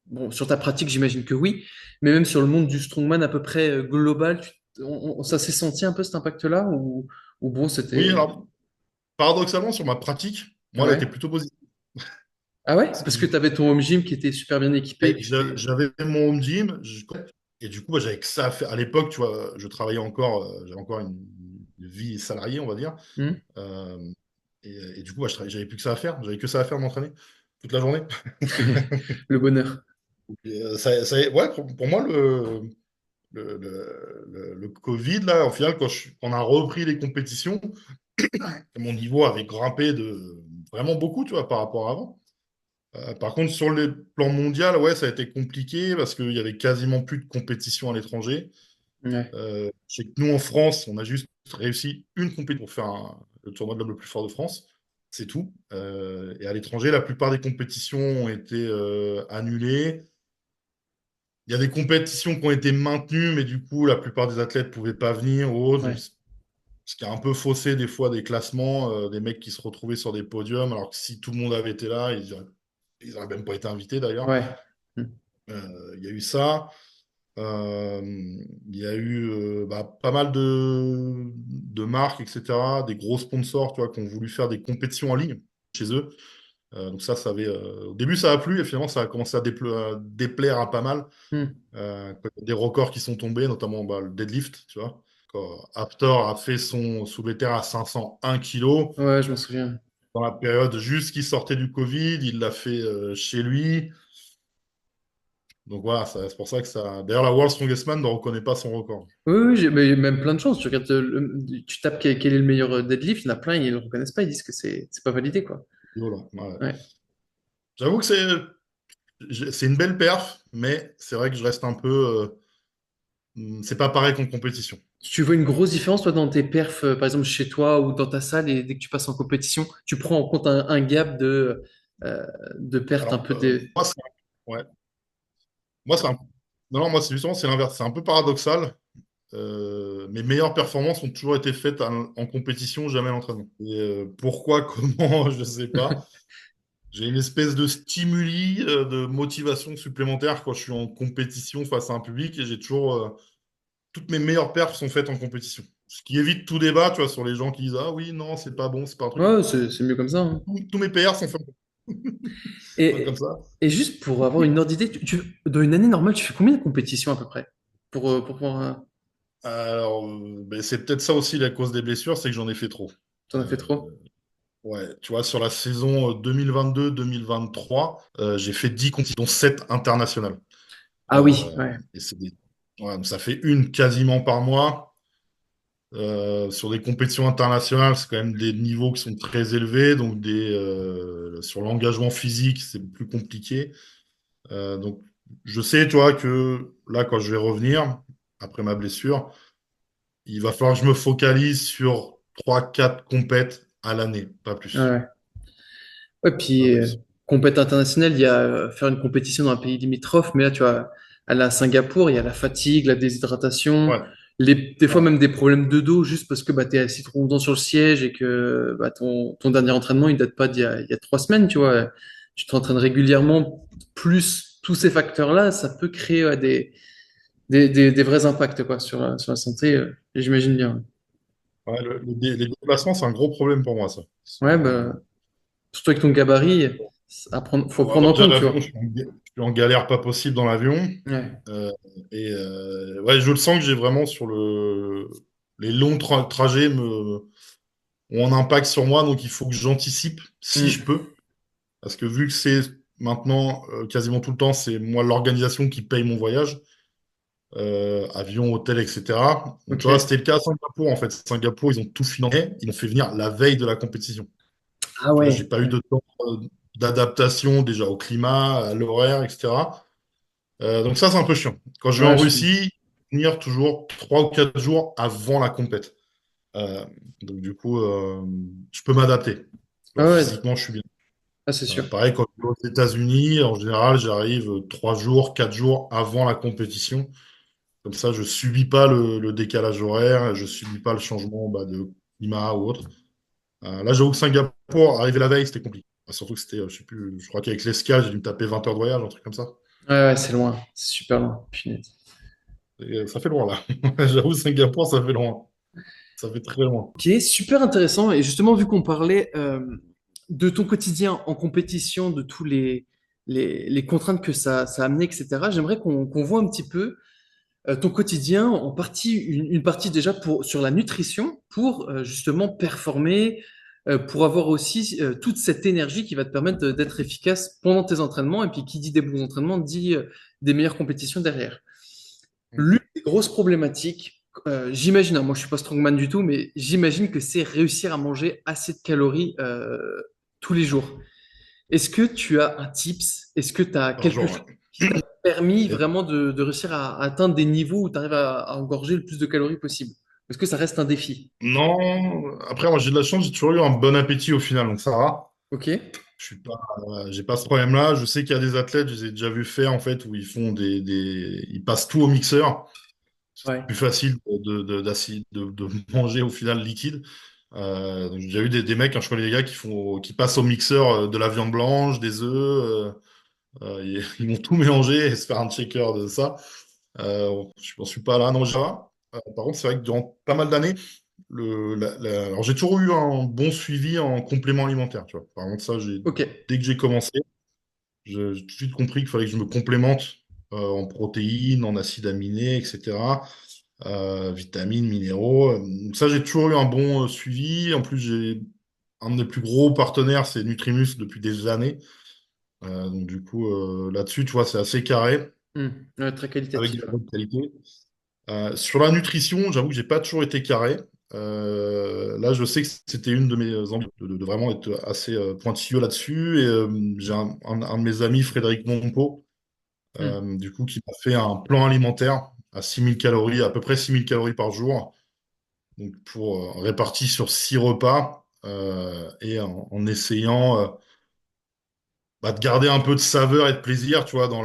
bon, sur ta pratique, j'imagine que oui, mais même sur le monde du strongman à peu près global. Ça s'est senti un peu cet impact-là ou bon, Oui, c'était. alors, paradoxalement, sur ma pratique, moi, elle était Ouais. plutôt positive. Ah ouais? Parce que Parce que du tu avais ton home gym qui était super bien équipé, que tu t'es. j'avais mon home gym, et du coup, bah, j'avais que ça à faire. À l'époque, tu vois, je travaillais encore, j'avais encore une vie salariée, on va dire. Hmm. Euh, et du coup, bah, j'avais plus que ça à faire. J'avais que ça à faire, m'entraîner toute la journée. Le bonheur. Ouais, pour moi, le Covid, là, au final, on a repris les compétitions, mon niveau avait grimpé de vraiment beaucoup, tu vois, par rapport à avant. Par contre, sur le plan mondial, ouais, ça a été compliqué parce qu'il y avait quasiment plus de compétition à l'étranger. Ouais, Je sais que nous, en France, on a juste réussi une compétition pour faire le tournoi de l'homme le plus fort de France. C'est tout. Et à l'étranger, la plupart des compétitions ont été annulées. Il y a des compétitions qui ont été maintenues, mais du coup, la plupart des athlètes ne pouvaient pas venir ou autre. Donc, ouais, ce qui a un peu faussé des fois des classements, des mecs qui se retrouvaient sur des podiums, alors que si tout le monde avait été là, ils n'auraient même pas été invités d'ailleurs. ouais. Hmm. Il y a eu ça. Euh, il y a eu pas mal de marques, etc., des gros sponsors, tu vois, qui ont voulu faire des compétitions en ligne chez eux. Donc ça avait, au début, ça a plu et finalement, ça a commencé à déplaire à pas mal. Hmm. Quand il y a des records qui sont tombés, notamment bah, le deadlift, tu vois. Quand Aptor a fait son soulevé de terre à 501 kilos, Ouais, je m'en souviens. dans la période juste qui sortait du Covid, il l'a fait chez lui. Donc voilà, c'est pour ça que ça. D'ailleurs, la World Strongest Man ne reconnaît pas son record. Oui, oui, mais même plein de choses. Tu regardes, tu tapes quel est le meilleur deadlift, il y en a plein, ils le reconnaissent pas, ils disent que c'est pas validé, quoi. Voilà, ouais. Ouais. J'avoue que c'est une belle perf, mais c'est vrai que je reste un peu. C'est pas pareil qu'en compétition. Tu vois une grosse différence, toi, dans tes perfs, par exemple, chez toi ou dans ta salle, et dès que tu passes en compétition, tu prends en compte un gap euh, de perte un Alors, peu des. ouais. Moi, non, non, moi, c'est l'inverse. C'est un peu paradoxal. Mes meilleures performances ont toujours été faites en compétition, jamais à l'entraînement. Et pourquoi, comment, je sais pas. J'ai une espèce de stimuli, de motivation supplémentaire quand je suis en compétition face à un public et j'ai toujours toutes mes meilleures perfs sont faites en compétition. Ce qui évite tout débat, tu vois, sur les gens qui disent ah oui, non, c'est pas bon, c'est pas un truc. Ouais, c'est mieux comme ça, hein. Tous mes PR sont faits comme Et, ça. et juste pour avoir une ordre d'idée, dans une année normale, tu fais combien de compétitions à peu près? Pour pouvoir. Alors, ben, c'est peut-être ça aussi la cause des blessures, c'est que j'en ai fait trop. T'en as fait Euh, trop? ouais, tu vois, sur la saison 2022-2023, j'ai fait 10 compétitions, dont 7 internationales. Ah oui, ouais. Et ouais, donc ça fait une quasiment par mois. Sur des compétitions internationales, c'est quand même des niveaux qui sont très élevés, donc sur l'engagement physique, c'est plus compliqué. Donc, je sais, tu vois, que là, quand je vais revenir, après ma blessure, il va falloir que je me focalise sur trois quatre compètes à l'année, pas plus. Ouais. Ouais, Pas puis plus. compétition internationale, il y a faire une compétition dans un pays limitrophe, mais là, tu vois, aller à Singapour, il y a la fatigue, la déshydratation, Ouais, des fois ouais. même des problèmes de dos, juste parce que bah, tu es assis trop longtemps sur le siège et que bah, ton dernier entraînement, il date pas il y a 3 semaines, tu vois. Tu t'entraînes régulièrement, plus tous ces facteurs-là, ça peut créer des vrais impacts quoi, sur la santé, j'imagine bien. Ouais, les déplacements, c'est un gros problème pour moi, ça. Ouais, bah, surtout avec ton gabarit, faut Bon, prendre alors en déjà, compte, tu l'avion, vois. je suis en galère pas possible dans l'avion. Ouais. Euh, ouais, je le sens que j'ai vraiment les longs trajets ont un impact sur moi, donc il faut que j'anticipe si je Hmm. peux. Parce que vu que c'est maintenant quasiment tout le temps, c'est moi l'organisation qui paye mon voyage, avion, hôtel, etc. Donc tu vois, Ok. c'était le cas à Singapour en fait. Singapour, ils ont tout financé, ils m'ont fait venir la veille de la compétition. Ah Tu vois, j'ai ouais. pas eu de temps d'adaptation déjà au climat, à l'horaire, etc. Donc ça, c'est un peu chiant. Quand je vais Ouais, en Russie, venir toujours 3 ou 4 jours avant la compète. Euh, donc du coup, je peux m'adapter. Tu vois, ah ouais. physiquement, je suis bien. Ah, c'est sûr. Pareil, quand je vais aux États-Unis, en général, j'arrive 3 jours, 4 jours avant la compétition. Comme ça, je subis pas le décalage horaire, je subis pas le changement bah, de climat ou autre. Là, j'avoue que Singapour, arrivé la veille, c'était compliqué. Surtout que c'était, je sais plus, je crois qu'avec l'escale, j'ai dû me taper 20 heures de voyage, un truc comme ça. Ouais, ouais, c'est loin, c'est super loin. Punaise. Et ça fait loin, là. J'avoue, Singapour, ça fait loin. Ça fait très loin. Ok, super intéressant. Et justement, vu qu'on parlait de ton quotidien en compétition, de tous les contraintes que ça a amené, etc., j'aimerais qu'on voit un petit peu ton quotidien en partie, une partie déjà sur la nutrition pour justement performer, pour avoir aussi toute cette énergie qui va te permettre d'être efficace pendant tes entraînements. Et puis, qui dit des bons entraînements dit des meilleures compétitions derrière. L'une des grosses problématiques, j'imagine, hein, moi je suis pas strongman du tout, mais j'imagine que c'est réussir à manger assez de calories tous les jours. Est-ce que tu as un tips? Est-ce que tu as Par quelque jour, chose qui ouais. t'a permis Et vraiment de réussir à atteindre des niveaux où tu arrives à engorger le plus de calories possible? Est-ce que ça reste un défi? non, après, moi, j'ai de la chance, j'ai toujours eu un bon appétit au final, donc ça va. Ok? Je suis pas, j'ai pas ce problème-là. Je sais qu'il y a des athlètes, je les ai déjà vus faire, en fait, où ils font ils passent tout au mixeur. C'est Ouais. plus facile de manger au final liquide. Donc j'ai déjà eu des mecs, hein, je connais des gars qui passent au mixeur de la viande blanche, des œufs, ils vont tout mélanger et se faire un shaker de ça. Je ne suis pas là, non, Java. Par contre, c'est vrai que durant pas mal d'années, alors j'ai toujours eu un bon suivi en complément alimentaire, tu vois. Par contre, Ok. dès que j'ai commencé, j'ai tout de suite compris qu'il fallait que je me complémente en protéines, en acides aminés, etc. Vitamines, minéraux. Donc ça, j'ai toujours eu un bon suivi. En plus, j'ai un de mes plus gros partenaires, c'est Nutrimus depuis des années. Donc du coup, là-dessus, tu vois, c'est assez carré, Hmm. Ouais, très avec de qualitatif, la hein. bonne qualité. Sur la nutrition, j'avoue que j'ai pas toujours été carré. Là, je sais que c'était une de mes envies de vraiment être assez pointilleux là-dessus. Et j'ai un de mes amis, Frédéric Monpo, Hmm. du coup, qui m'a fait un plan alimentaire à 6000 calories, à peu près 6000 calories par jour, donc pour réparti sur 6 repas, et en essayant de garder un peu de saveur et de plaisir, tu vois, dans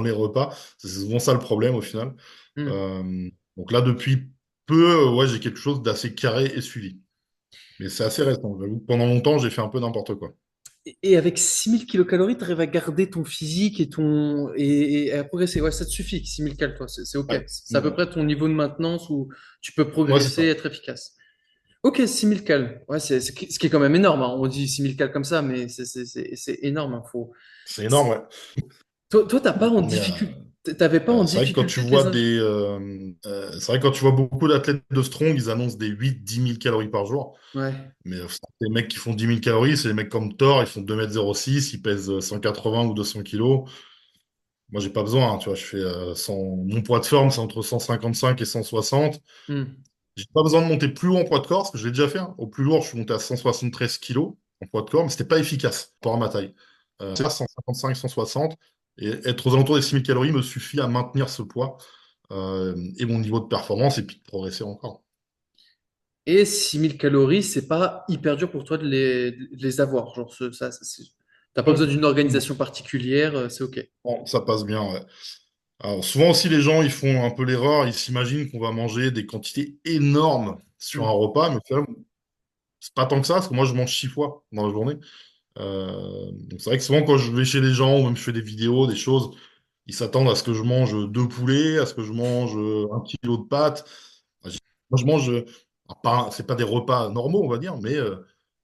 les repas. C'est souvent ça le problème au final. Hmm. Donc là, depuis peu, ouais, j'ai quelque chose d'assez carré et suivi. Mais c'est assez récent. J'avoue que pendant longtemps, j'ai fait un peu n'importe quoi. Et avec 6000 kilocalories, tu arrives à garder ton physique et à progresser. Ouais, ça te suffit, 6000 calories, toi, c'est OK. Ouais, C'est à peu ouais, près ton niveau de maintenance où tu peux ouais, c'est progresser, ça. être efficace. OK, 6000 cales. Ouais, ce qui est quand même énorme, hein. On dit 6000 cales comme ça, mais c'est énorme, hein. C'est énorme, ouais. Toi, Mais t'avais pas en c'est vrai que quand tu difficulté vois c'est vrai que quand tu vois beaucoup d'athlètes de strong, ils annoncent des 8 10 000 calories par jour. Ouais. Mais les mecs qui font 10 000 calories, c'est les mecs comme Thor, ils font 2,06 m, ils pèsent 180 ou 200 kilos. Moi, j'ai pas besoin, hein, tu vois, mon poids de forme, c'est entre 155 et 160. Hmm. J'ai pas besoin de monter plus haut en poids de corps, parce que je l'ai déjà fait, hein. Au plus lourd, je suis monté à 173 kilos en poids de corps, mais c'était pas efficace par rapport à ma taille. C'est à 155, 160, et être aux alentours des 6 000 calories me suffit à maintenir ce poids et mon niveau de performance, et puis de progresser encore. Et 6000 calories, c'est pas hyper dur pour toi de les avoir. Genre, t'as pas besoin Non, d'une non, organisation particulière, c'est OK. non, ça passe bien, ouais. Alors, souvent aussi, les gens, ils font un peu l'erreur, ils s'imaginent qu'on va manger des quantités énormes sur un Hmm. repas, mais finalement, c'est pas tant que ça, parce que moi, je mange 6 fois dans la journée. Donc c'est vrai que souvent, quand je vais chez les gens, ou même je fais des vidéos, des choses, ils s'attendent à ce que je mange 2 poulets, à ce que je mange 1 kilo de pâtes. Moi, je mange, c'est pas des repas normaux, on va dire, mais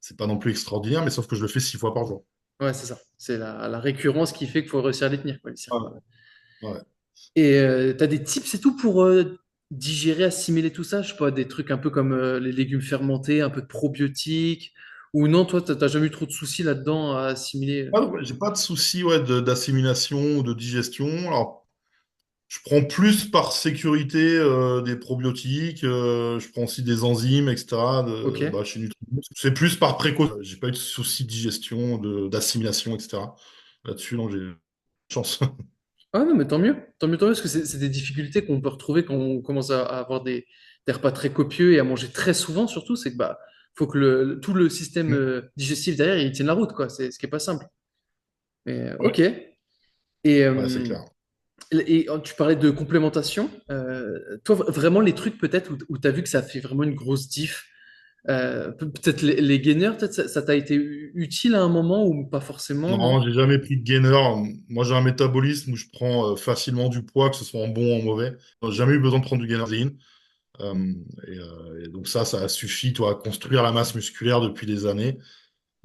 c'est pas non plus extraordinaire, mais sauf que je le fais 6 fois par jour. Ouais, c'est ça. C'est la récurrence qui fait qu'il faut réussir à les tenir, quoi, les Ouais, circuits. ouais. Et tu as des tips et tout pour digérer, assimiler tout ça? Je sais pas, des trucs un peu comme les légumes fermentés, un peu de probiotiques. Ou non, toi, t'as jamais eu trop de soucis là-dedans à assimiler? J'ai pas de souci, ouais, d'assimilation ou de digestion. Alors, je prends plus par sécurité des probiotiques, je prends aussi des enzymes, etc. Ok. Chez Nutribus. C'est plus par précaution. J'ai pas eu de soucis de digestion, d'assimilation, etc. Là-dessus, non, j'ai chance. Ah non, mais tant mieux. Tant mieux, tant mieux, parce que c'est des difficultés qu'on peut retrouver quand on commence à avoir des repas très copieux et à manger très souvent, surtout. C'est que bah, faut que tout le système Mm. digestif derrière, il tienne la route, quoi. C'est ce qui est pas simple. Mais Ouais, ok. Et, ouais, c'est clair. tu parlais de complémentation. Toi, vraiment, les trucs peut-être où tu as vu que ça fait vraiment une grosse diff, Peut-être les gainers, peut-être ça t'a été utile à un moment ou pas forcément, non? Non, j'ai jamais pris de gainer. Moi, j'ai un métabolisme où je prends facilement du poids, que ce soit en bon ou en mauvais. J'ai jamais eu besoin de prendre du gainer protéine. Et donc ça a suffi, toi, à construire la masse musculaire depuis des années.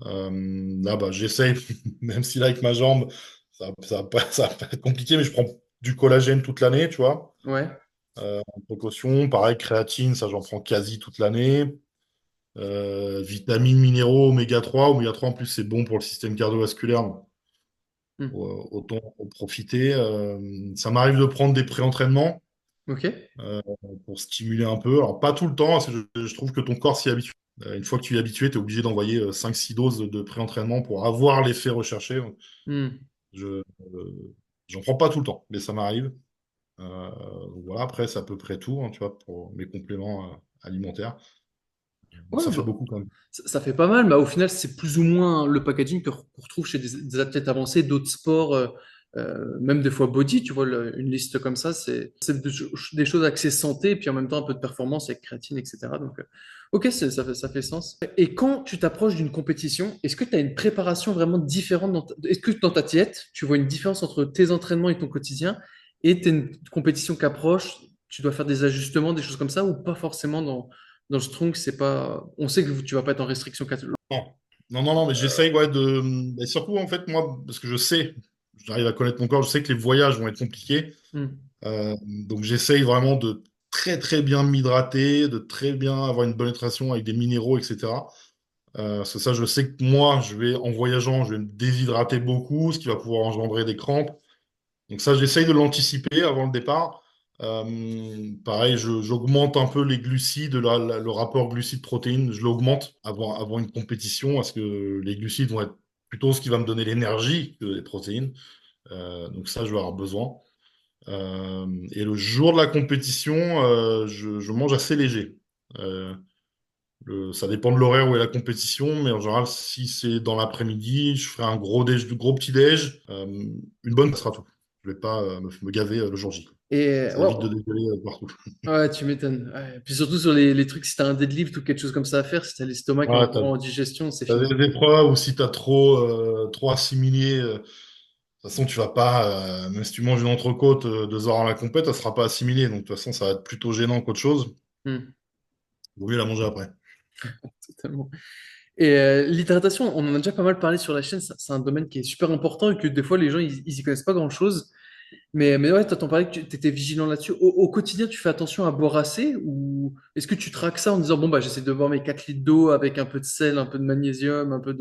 Là, bah, j'essaye, même si là, avec ma jambe, ça va pas être compliqué, mais je prends du collagène toute l'année, tu vois. Ouais. En précaution, pareil, créatine, ça, j'en prends quasi toute l'année. Vitamines, minéraux, oméga 3. Oméga 3, en plus, c'est bon pour le système cardiovasculaire. Donc, Hmm. autant en profiter. Ça m'arrive de prendre des pré-entraînements Ok. euh, pour stimuler un peu. Alors, pas tout le temps, parce que je trouve que ton corps s'y habitue. Une fois que tu y es habitué, tu es obligé d'envoyer 5-6 doses de pré-entraînement pour avoir l'effet recherché. Hmm. Je, j'en prends pas tout le temps, mais ça m'arrive. Voilà, après, c'est à peu près tout, hein, tu vois, pour mes compléments alimentaires. Donc, Ouais, ça fait bah, beaucoup quand même. ça fait pas mal, mais au final, c'est plus ou moins le packaging qu'on retrouve chez des athlètes avancés, d'autres sports, même des fois body, tu vois, une liste comme ça, c'est des choses axées santé, et puis en même temps un peu de performance avec créatine, etc. Donc, ok, ça fait sens. Et quand tu t'approches d'une compétition, est-ce que tu as une préparation vraiment différente est-ce que dans ta diète, tu vois une différence entre tes entraînements et ton quotidien, et t'as une compétition qui approche, tu dois faire des ajustements, des choses comme ça, ou pas forcément dans le strong, c'est pas. On sait que tu vas pas être en restriction catholique. Non, non, mais j'essaye, ouais, de. Et surtout, en fait, moi, parce que je sais, j'arrive à connaître mon corps, je sais que les voyages vont être compliqués. Donc, j'essaye vraiment de très, très bien m'hydrater, de très bien avoir une bonne hydratation avec des minéraux, etc. Parce que ça, je sais que moi, en voyageant, je vais me déshydrater beaucoup, ce qui va pouvoir engendrer des crampes. Donc ça, j'essaye de l'anticiper avant le départ. Pareil, j'augmente un peu les glucides, le rapport glucides-protéines, je l'augmente avant une compétition, parce que les glucides vont être plutôt ce qui va me donner l'énergie que les protéines. Donc ça, je vais avoir besoin. Et le jour de la compétition, je mange assez léger. Euh, Ça dépend de l'horaire où est la compétition, mais en général, si c'est dans l'après-midi, je ferai un gros petit déj. Une bonne, ça sera tout. Je vais pas me gaver le jour J. Et Ça ouais, évite de dégueuler partout. ouais, tu m'étonnes. Ouais. Puis surtout sur les trucs, si t'as un deadlift ou quelque chose comme ça à faire, si t'as l'estomac qui est en Ouais, gros en digestion, c'est t'as fini. des épreuves où si t'as trop assimilé, de toute façon, tu vas pas, même si tu manges une entrecôte 2 heures avant la compète, ça sera pas assimilé. Donc, de toute façon, ça va être plutôt gênant qu'autre chose. Hmm, Vaut mieux la manger après. totalement. Et l'hydratation, on en a déjà pas mal parlé sur la chaîne, c'est un domaine qui est super important et que des fois les gens ils y connaissent pas grand-chose. Mais ouais, toi t'en parlais que tu étais vigilant là-dessus. Au quotidien, tu fais attention à boire assez ou est-ce que tu traques ça en disant bon bah j'essaie de boire mes 4 litres d'eau avec un peu de sel, un peu de magnésium, un peu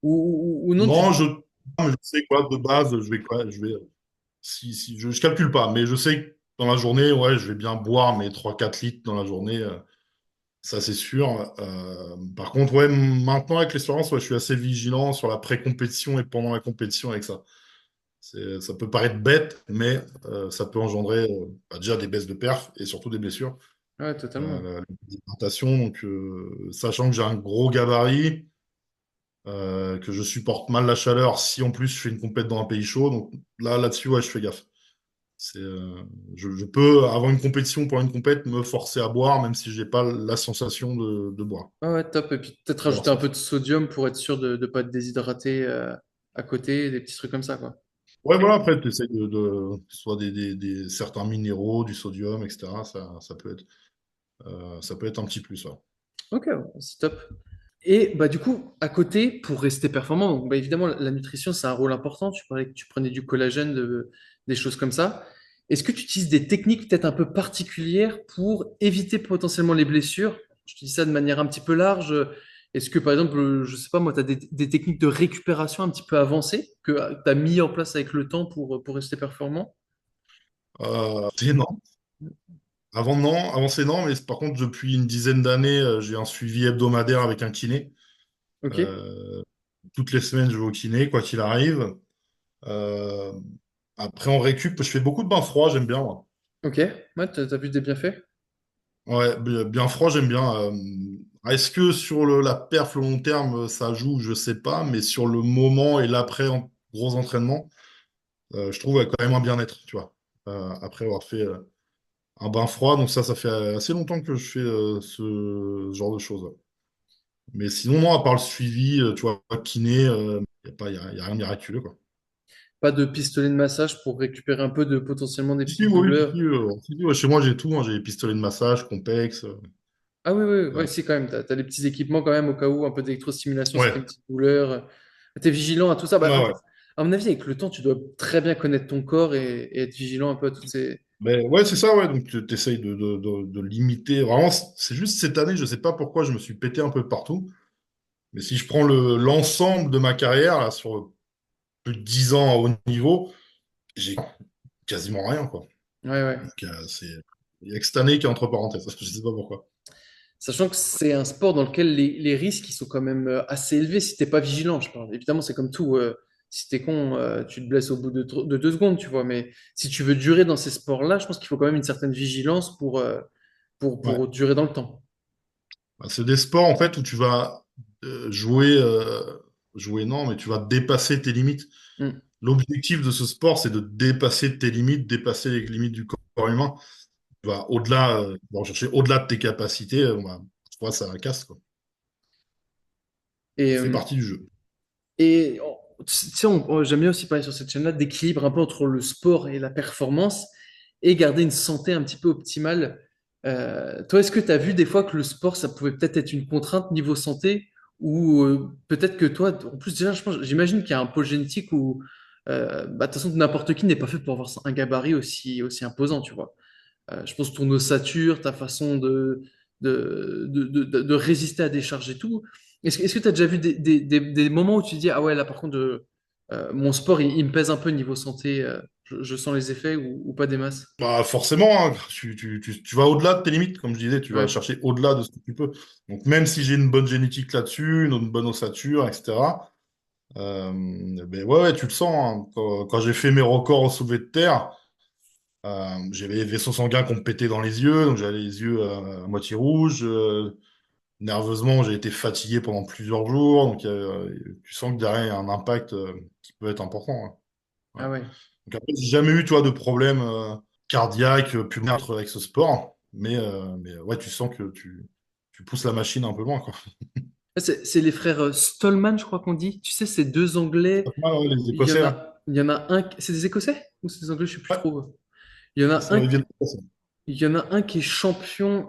ou non tu. Non, mais je sais quoi, de base, je vais, si je calcule pas, mais je sais que dans la journée, ouais, je vais bien boire mes 3-4 litres dans la journée, ça c'est sûr. Par contre, ouais, maintenant avec l'expérience, ouais, je suis assez vigilant sur la pré-compétition et pendant la compétition avec ça. Ça peut paraître bête, mais ça peut engendrer bah, déjà des baisses de perf et surtout des blessures. Ouais, totalement. L'hydratation, donc sachant que j'ai un gros gabarit, que je supporte mal la chaleur si en plus je fais une compète dans un pays chaud, donc là-dessus, ouais, je fais gaffe. Je peux, avant une compétition, pour une compète, me forcer à boire, même si j'ai pas la sensation de boire. Ouais, ouais, top. Et puis peut-être Voilà, rajouter un peu de sodium pour être sûr de ne pas être déshydraté à côté, des petits trucs comme ça, quoi. ouais, voilà, après, tu essaies soit certains minéraux, du sodium, etc. Ça peut être un petit plus, ouais. Ok, ouais, c'est top. Et bah du coup, à côté, pour rester performant, donc, bah, évidemment, la nutrition, c'est un rôle important. Tu parlais que tu prenais du collagène, des choses comme ça. Est-ce que tu utilises des techniques peut-être un peu particulières pour éviter potentiellement les blessures? Je te dis ça de manière un petit peu large. Est-ce que, par exemple, je sais pas, moi, tu as des techniques de récupération un petit peu avancées que tu as mis en place avec le temps pour rester performant? C'est non. Avant, non. Avant, c'est non. Mais par contre, depuis une dizaine d'années, j'ai un suivi hebdomadaire avec un kiné. Ok, Euh, Toutes les semaines, je vais au kiné, quoi qu'il arrive. Euh, Après, en récup, je fais beaucoup de bains froids, j'aime bien, moi. ok. Ouais, t'as vu des bienfaits? Ouais, bien froid, j'aime bien. Est-ce que sur la perf le long terme, ça joue? Je sais pas, mais sur le moment et l'après gros entraînement, je trouve quand même un bien-être, tu vois. Après avoir fait un bain froid, donc ça fait assez longtemps que je fais ce genre de choses. Ouais. Mais sinon, non, à part le suivi, tu vois, kiné, y a rien de miraculeux, quoi. Pas de pistolet de massage pour récupérer un peu de potentiellement des Si, si, petites oui, si, douleurs. si, si, ouais, chez moi, j'ai tout, hein. J'ai pistolets de massage, Compex. Ah oui, oui, Ouais. ouais, si, quand même. Tu as, des petits équipements quand même au cas où, un peu d'électrostimulation si tu as une Ouais. petite douleur. Tu es vigilant à tout ça. Ouais, Bah, ouais. à mon avis, avec le temps, tu dois très bien connaître ton corps et être vigilant un peu à toutes ces. Mais ouais, c'est ça, ouais. Donc, tu essayes de limiter. Vraiment, c'est juste cette année, je sais pas pourquoi je me suis pété un peu de partout. Mais si je prends l'ensemble de ma carrière, là, sur plus de 10 ans à haut niveau, j'ai quasiment rien, quoi. Ouais, ouais. Donc, il y a que cette année qui est entre parenthèses. Je sais pas pourquoi. Sachant que c'est un sport dans lequel les risques ils sont quand même assez élevés si t'es pas vigilant, je parle. Évidemment, c'est comme tout. Si t'es con, tu te blesses au bout de 2 secondes, tu vois. Mais si tu veux durer dans ces sports-là, je pense qu'il faut quand même une certaine vigilance Ouais. pour durer dans le temps. Bah, c'est des sports, en fait, où tu vas jouer, jouer non, mais tu vas dépasser tes limites. Hmm. L'objectif de ce sport, c'est de dépasser tes limites, dépasser les limites du corps humain. Tu vas au-delà, tu vas chercher au-delà de tes capacités, bah, parfois ça casse, quoi. Et, Ça fait euh, partie du jeu. tu sais, j'aime bien aussi parler sur cette chaîne-là d'équilibre un peu entre le sport et la performance et garder une santé un petit peu optimale. Toi, est-ce que tu as vu des fois que le sport, ça pouvait peut-être être une contrainte niveau santé ou peut-être que toi, en plus déjà, j'imagine qu'il y a un pôle génétique où, bah, de toute façon, n'importe qui n'est pas fait pour avoir un gabarit aussi imposant, tu vois. Je pense que ton ossature, ta façon de résister à des charges et tout. Est-ce que tu as déjà vu des moments où tu te dis, ah ouais, là par contre, mon sport, il me pèse un peu niveau santé, je sens les effets ou pas des masses? Bah, forcément, hein, tu vas au-delà de tes limites, comme je disais, tu vas Ouais, chercher au-delà de ce que tu peux. Donc, même si j'ai une bonne génétique là-dessus, une bonne ossature, etc., ben ouais, ouais, tu le sens, hein. Quand j'ai fait mes records au soulevé de terre, j'avais les vaisseaux sanguins qui me pétaient dans les yeux, donc j'avais les yeux à moitié rouges. Nerveusement, j'ai été fatigué pendant plusieurs jours, donc tu sens que derrière, il y a un impact qui peut être important, hein. Ouais. ah ouais. Donc après, j'ai jamais eu, tu vois, de problème cardiaque, pulmonaire avec ce sport, mais ouais, tu sens que tu pousses la machine un peu loin, quoi. C'est les frères Stallman, je crois qu'on dit. Tu sais, ces deux Anglais, Ah, ouais, les il y en Écossais, ouais. il y en a un, c'est des Écossais ou c'est des Anglais, je sais plus Ouais, trop. Il y en a ça un vient de ça. Il y en a un qui est champion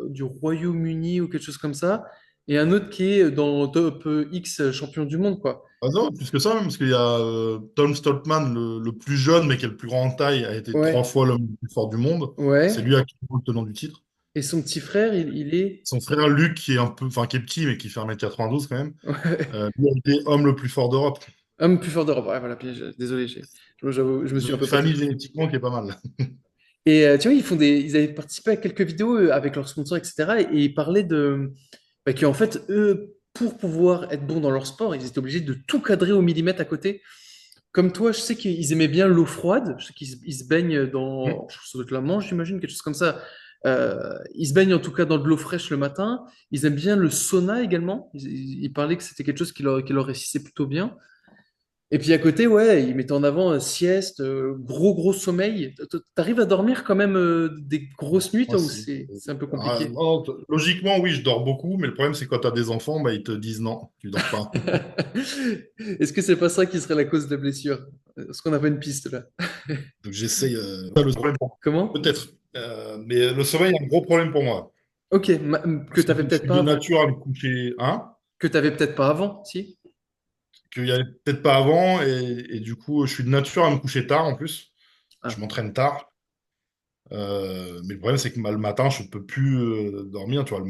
du Royaume-Uni ou quelque chose comme ça, et un autre qui est dans le top X champion du monde, quoi. Ah non, plus que ça, même, parce qu'il y a Tom Stoltman, le plus jeune, mais qui est le plus grand en taille, a été trois Ouais, fois l'homme le plus fort du monde. C'est lui ouais. à qui le tenant du titre. Et son petit frère, il est. Son frère Luc, qui est un peu, enfin, qui est petit, mais qui fait 1,92 m quand même, Ouais. lui a été homme le plus fort d'Europe. Homme plus fort d'Europe. Ouais, voilà, désolé, j'avoue, je me Ils ont suis un une peu passé. famille génétiquement qui est pas mal. Et tu vois, ils avaient participé à quelques vidéos avec leurs sponsors, etc. Et ils parlaient de. Bah, qu'en fait, eux, pour pouvoir être bons dans leur sport, ils étaient obligés de tout cadrer au millimètre à côté. Comme toi, je sais qu'ils aimaient bien l'eau froide. Je sais ils se baignent Hmm. dans, ça doit être la Manche, j'imagine, quelque chose comme ça. Ils se baignent en tout cas dans de l'eau fraîche le matin. Ils aiment bien le sauna également. Ils parlaient que c'était quelque chose qui leur réussissait plutôt bien. Et puis à côté, ouais, ils mettaient en avant sieste, gros sommeil. T'arrives à dormir quand même des grosses nuits, Moi, toi, ou c'est un peu compliqué? non, logiquement, oui, je dors beaucoup, mais le problème, c'est quand tu as des enfants, bah, ils te disent non, tu dors pas. Est-ce que c'est pas ça qui serait la cause de la blessure? Est-ce qu'on n'a pas une piste là? Donc j'essaye. Le problème Comment? peut-être. Mais le sommeil est un gros problème pour moi. Ok, que Parce que t'avais je peut-être suis pas de avant. nature à me coucher, hein, Que t'avais peut-être pas avant, si? qu'il y avait peut-être pas avant, et du coup, je suis de nature à me coucher tard en plus. Je Ah, m'entraîne tard. Mais le problème, c'est que le matin, je ne peux plus dormir. Tu vois,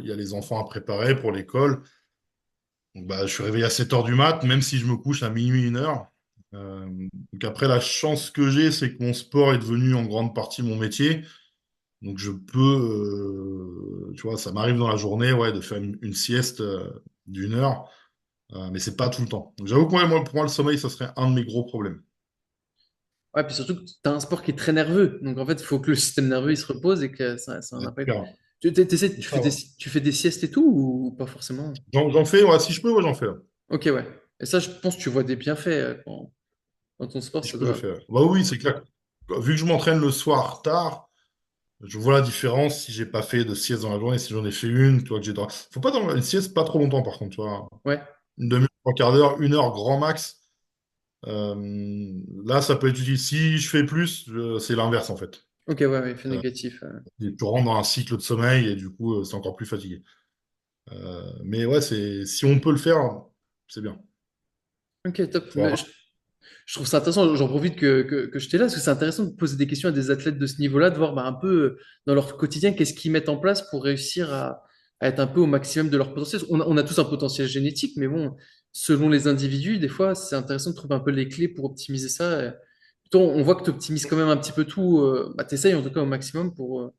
il y a les enfants à préparer pour l'école. Donc, bah, je suis réveillé à 7 heures du mat, même si je me couche à minuit, 1 heure. Euh, donc après, la chance que j'ai, c'est que mon sport est devenu en grande partie mon métier. Donc je peux, tu vois, ça m'arrive dans la journée, ouais, de faire une sieste d'1 heure, mais c'est pas tout le temps. Donc j'avoue que pour moi, le sommeil, ça serait un de mes gros problèmes. ouais, puis surtout que tu as un sport qui est très nerveux. Donc en fait, il faut que le système nerveux il se repose et que ça a un C'est impact. clair. Tu Ça, fais ouais. tu fais des siestes et tout ou pas forcément? J'en fais, ouais, si je peux, ouais, j'en fais. Ouais. Ok, ouais. Et ça, je pense que tu vois des bienfaits dans ton sport, Si ça je peux le doit. faire. Bah oui, c'est clair. Vu que je m'entraîne le soir tard, Je vois la différence si j'ai pas fait de sieste dans la journée, si j'en ai fait une, tu vois, que j'ai dormi. Faut pas dormir une sieste pas trop longtemps, par contre, tu vois. Ouais. Une demi-heure, trois quarts d'heure, une heure grand max. Là, ça peut être utile. Si je fais plus, c'est l'inverse, en fait. Ok, ouais, ouais, effet Euh, négatif. et tu rentres dans un cycle de sommeil et du coup, c'est encore plus fatigué. Mais ouais, si on peut le faire, c'est bien. Ok, top. Faut Mais avoir- je trouve ça intéressant. J'en profite que je t'ai là, parce que c'est intéressant de poser des questions à des athlètes de ce niveau-là, de voir bah, un peu dans leur quotidien qu'est-ce qu'ils mettent en place pour réussir à être un peu au maximum de leur potentiel. On a tous un potentiel génétique, mais bon, selon les individus, des fois, c'est intéressant de trouver un peu les clés pour optimiser ça. Toi, on voit que tu optimises quand même un petit peu tout. Bah, tu essayes en tout cas au maximum pour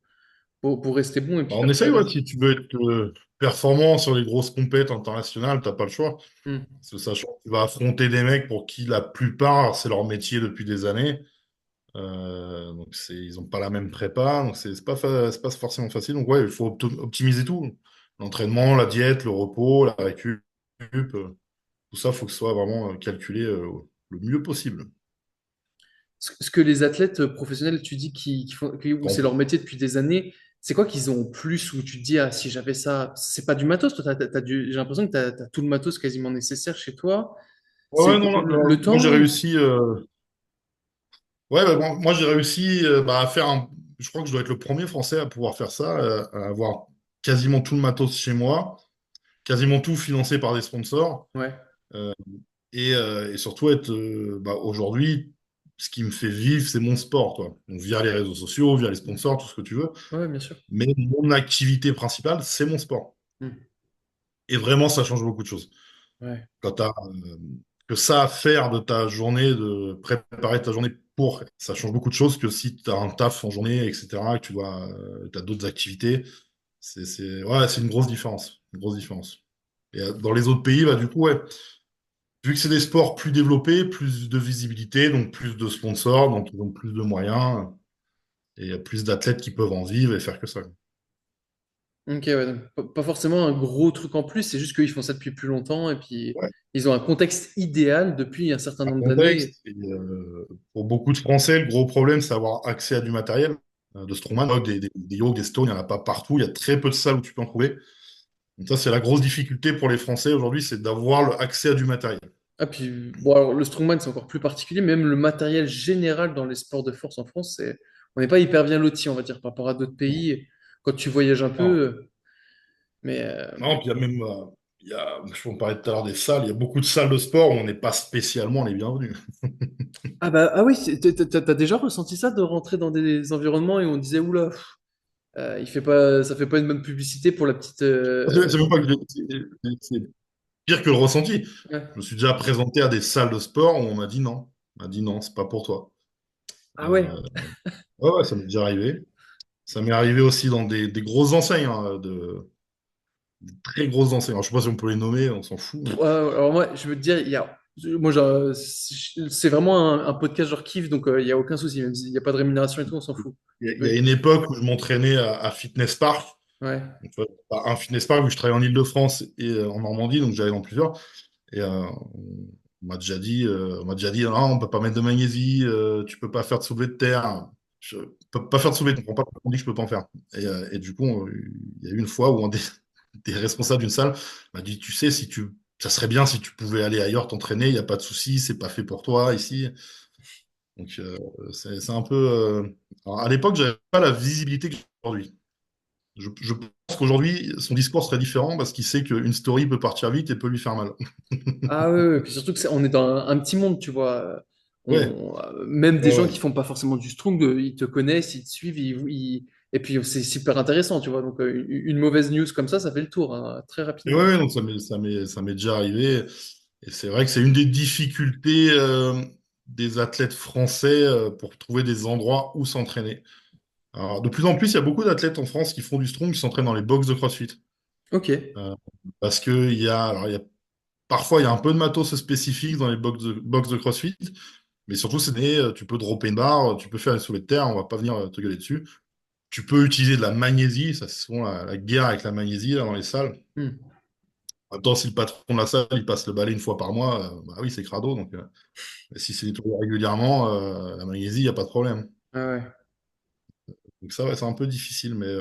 rester bon et puis On performer essaye, bien. ouais, si tu veux être performant sur les grosses compètes internationales, t'as pas le choix. Hmm. Parce que sachant que tu vas affronter des mecs pour qui la plupart, c'est leur métier depuis des années. Donc ils n'ont pas la même prépa, donc c'est pas forcément facile. Donc ouais, il faut optimiser tout. L'entraînement, la diète, le repos, la récup, tout ça, il faut que ce soit vraiment calculé le mieux possible. Ce que les athlètes professionnels, tu dis où c'est Bon, leur métier depuis des années, c'est quoi qu'ils ont en plus où tu te dis, ah, si j'avais ça, c'est pas du matos, toi, j'ai l'impression que tu as, tout le matos quasiment nécessaire chez toi. ouais, C'est ouais, non, non, le moi j'ai temps? réussi. Ouais, bah, moi j'ai réussi à faire un. Je crois que je dois être le premier Français à pouvoir faire ça, à avoir quasiment tout le matos chez moi, quasiment tout financé par des sponsors. Ouais, euh, et surtout être aujourd'hui, ce qui me fait vivre, c'est mon sport, quoi. Donc, via les réseaux sociaux, via les sponsors, tout ce que tu veux. ouais, bien sûr. Mais mon activité principale, c'est mon sport. Hmm. Et vraiment, ça change beaucoup de choses. Ouais. Quand tu as que ça à faire de ta journée, de préparer ta journée pour, ça change beaucoup de choses que si tu as un taf en journée, etc., que tu dois, as d'autres activités. Ouais, c'est une grosse différence. Une grosse différence. Et dans les autres pays, bah, du coup, ouais, vu que c'est des sports plus développés, plus de visibilité, donc plus de sponsors, donc ils ont plus de moyens, et il y a plus d'athlètes qui peuvent en vivre et faire que ça. Ok, ouais, donc pas forcément un gros truc en plus, c'est juste qu'ils font ça depuis plus longtemps et puis Ouais, ils ont un contexte idéal depuis un certain un nombre d'années. contexte. Et, pour beaucoup de Français, le gros problème, c'est avoir accès à du matériel de Strongman. Des yogis, des stones, il n'y en a pas partout. Il y a très peu de salles où tu peux en trouver. Donc ça, c'est la grosse difficulté pour les Français aujourd'hui, c'est d'avoir accès à du matériel. Ah, puis, bon, alors, le strongman, c'est encore plus particulier. Même le matériel général dans les sports de force en France, on n'est pas hyper bien loti, on va dire, par rapport à d'autres Non. pays. Quand tu voyages un peu, Non. mais Non, puis il y a même, je vous parlais tout à l'heure des salles, il y a beaucoup de salles de sport où on n'est pas spécialement les bienvenus. ah bah ah oui, t'as déjà ressenti ça de rentrer dans des environnements et on disait oula, ça fait pas une bonne publicité pour la petite. C'est même pas que c'est pire que le ressenti. Ouais. Je me suis déjà présenté à des salles de sport où on m'a dit non. On m'a dit non, c'est pas pour toi. Ah ouais. Euh, ouais, ouais, ça m'est déjà arrivé. Ça m'est arrivé aussi dans des grosses enseignes, hein, de très grosses enseignes. Alors, je sais pas si on peut les nommer, on s'en fout. Ouais, alors moi, je veux te dire, moi, c'est vraiment un podcast genre kiff, donc il y a aucun souci, même s'il n'y a pas de rémunération et tout, on s'en fout. Il y a une époque où je m'entraînais à Fitness Park. Ouais. Donc, tu vois, pas un Fitness Park, où je travaillais en Île-de-France et en Normandie, donc j'allais dans plusieurs. Et on m'a déjà dit, non, on peut pas mettre de magnésie, tu peux pas faire de soulevé de terre. Je peux pas faire de soulevé, je comprends pas pourquoi on dit que je peux pas en faire. Et du coup, il y a eu une fois où un des responsables d'une salle m'a dit, tu sais, ça serait bien si tu pouvais aller ailleurs t'entraîner, il n'y a pas de souci, c'est pas fait pour toi ici. Donc, c'est un peu. Alors, à l'époque, j'avais pas la visibilité que j'ai aujourd'hui. Je pense qu'aujourd'hui, son discours serait différent parce qu'il sait qu'une story peut partir vite et peut lui faire mal. Ah ouais, ouais. Puis surtout on est dans un petit monde, tu vois. Ouais, Même des ouais, gens ouais. qui font pas forcément du strong, ils te connaissent, ils te suivent, et puis c'est super intéressant, tu vois. Donc une mauvaise news comme ça fait le tour hein, très Et ouais, rapidement. ouais, donc ça m'est déjà arrivé. Et c'est vrai que c'est une des difficultés des athlètes français pour trouver des endroits où s'entraîner. Alors, de plus en plus, il y a beaucoup d'athlètes en France qui font du strong, qui s'entraînent dans les box de CrossFit. Ok. Euh, Parce que parfois, il y a un peu de matos spécifique dans les box de CrossFit. Mais surtout, tu peux dropper une barre, tu peux faire un soulevé de terre, on va pas venir te gueuler dessus. Tu peux utiliser de la magnésie, ça c'est souvent la guerre avec la magnésie là, dans les salles. Hmm. En même temps, si le patron de la salle, il passe le balai une fois par mois, bah oui, c'est crado. Donc, mais si c'est nettoyé régulièrement, la magnésie, il n'y a pas de problème. Ah ouais. Donc ça, ouais, c'est un peu difficile, mais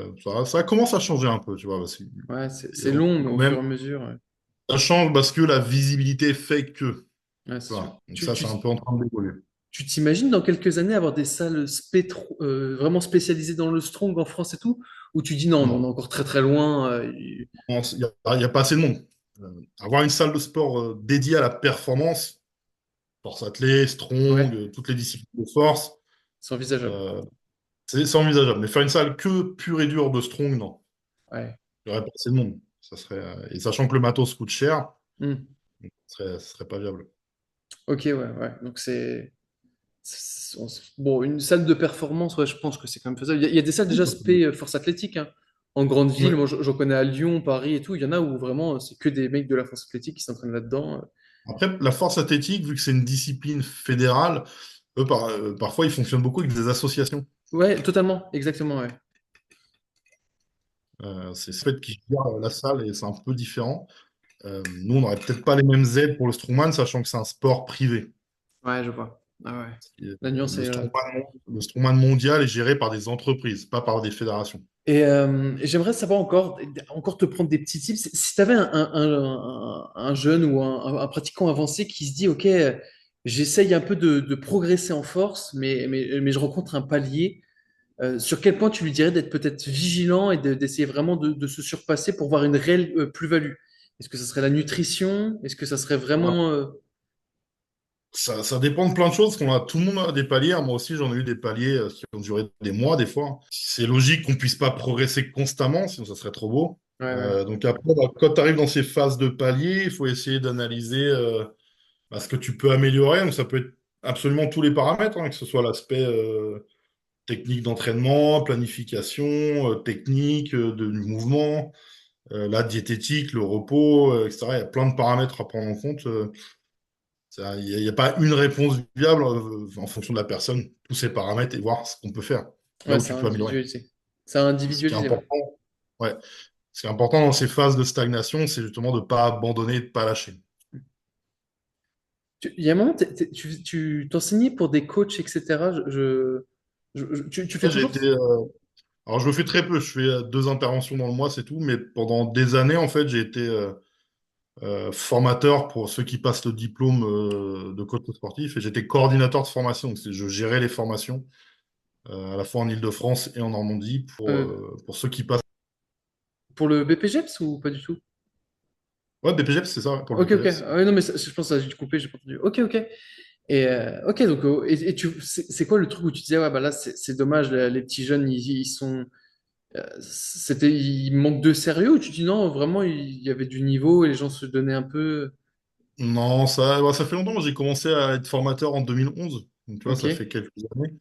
ça commence à changer un peu, tu vois. Ouais, c'est long, mais au Même, fur et à mesure. Ouais, ça change parce que la visibilité fait que, ouais, c'est sûr. voilà. Donc ça, c'est un peu en train d'évoluer. Tu t'imagines dans quelques années avoir des salles vraiment spécialisées dans le strong en France et tout? Ou tu dis non, mais on est Non, encore très très loin. il y a pas assez de monde. Avoir une salle de sport dédiée à la performance, force athlée, strong, Ouais, toutes les disciplines de force, c'est envisageable. euh, c'est envisageable. Mais faire une salle que pure et dure de strong, non. Ouais. Il n'y aurait pas assez de monde. Et sachant que le matos coûte cher, Hmm. ce serait pas viable. Ok, ouais, ouais. Donc bon, une salle de performance, ouais, je pense que c'est quand même faisable. Il y a des salles déjà spé force athlétique, hein. En grande ville, Ouais. moi j'en connais à Lyon, Paris et tout. Il y en a où vraiment c'est que des mecs de la force athlétique qui s'entraînent là-dedans. Après, la force athlétique, vu que c'est une discipline fédérale, parfois, ils fonctionnent beaucoup avec des associations. Ouais, totalement, exactement, ouais. C'est ce fait qui gère la salle et c'est un peu différent. Nous, on n'aurait peut-être pas les mêmes aides pour le strongman, sachant que c'est un sport privé. Ouais, je vois. Ah ouais. Et, La nuance est là. le strongman mondial est géré par des entreprises, pas par des fédérations. Et j'aimerais savoir encore te prendre des petits tips. Si tu avais un jeune ou un pratiquant avancé qui se dit, OK, j'essaye un peu de progresser en force, mais je rencontre un palier, sur quel point tu lui dirais d'être peut-être vigilant et d'essayer vraiment de se surpasser pour voir une réelle plus-value? Est-ce que ça serait la nutrition? Est-ce que ça serait vraiment... Ça dépend de plein de choses, tout le monde a des paliers, hein. Moi aussi, j'en ai eu des paliers qui ont duré des mois, des fois. C'est logique qu'on puisse pas progresser constamment, sinon ça serait trop beau. Ouais, ouais. Donc après, bah, quand tu arrives dans ces phases de paliers, il faut essayer d'analyser ce que tu peux améliorer. Donc ça peut être absolument tous les paramètres, hein, que ce soit l'aspect technique d'entraînement, planification, technique du mouvement, la diététique, le repos, etc. Il y a plein de paramètres à prendre en compte. Il n'y a pas une réponse viable en fonction de la personne, tous ces paramètres et voir ce qu'on peut faire, là Ouais, où c'est tu peux améliorer. individualisé. C'est Ce qui est individualisé, ouais. important, ouais, ce qui est important dans ces phases de stagnation, c'est justement de ne pas abandonner, de ne pas lâcher. Il y a un moment, tu t'enseignais pour des coachs, etc. Tu fais Moi, toujours? alors je le fais très peu, je fais 2 interventions dans le mois, c'est tout, mais pendant des années, en fait, j'ai été formateur pour ceux qui passent le diplôme de coach sportif et j'étais coordinateur de formation, donc je gérais les formations à la fois en Île-de-France et en Normandie euh, pour ceux qui passent. pour le BPGEPS ou pas du tout? Ouais, BPGEPS, c'est ça, ouais, pour le Ok, ok. BPGEPS. Ah ouais, non, mais je pense que ça a dû couper, j'ai pas entendu. Ok, ok. Ok, donc, c'est quoi le truc où tu disais, ouais, bah là, c'est dommage, les petits jeunes, ils sont. Il manque de sérieux ou tu dis non, vraiment, il y avait du niveau et les gens se donnaient un peu. Non, ça fait longtemps. Moi, j'ai commencé à être formateur en 2011. Donc, tu vois, Ok. ça fait quelques années.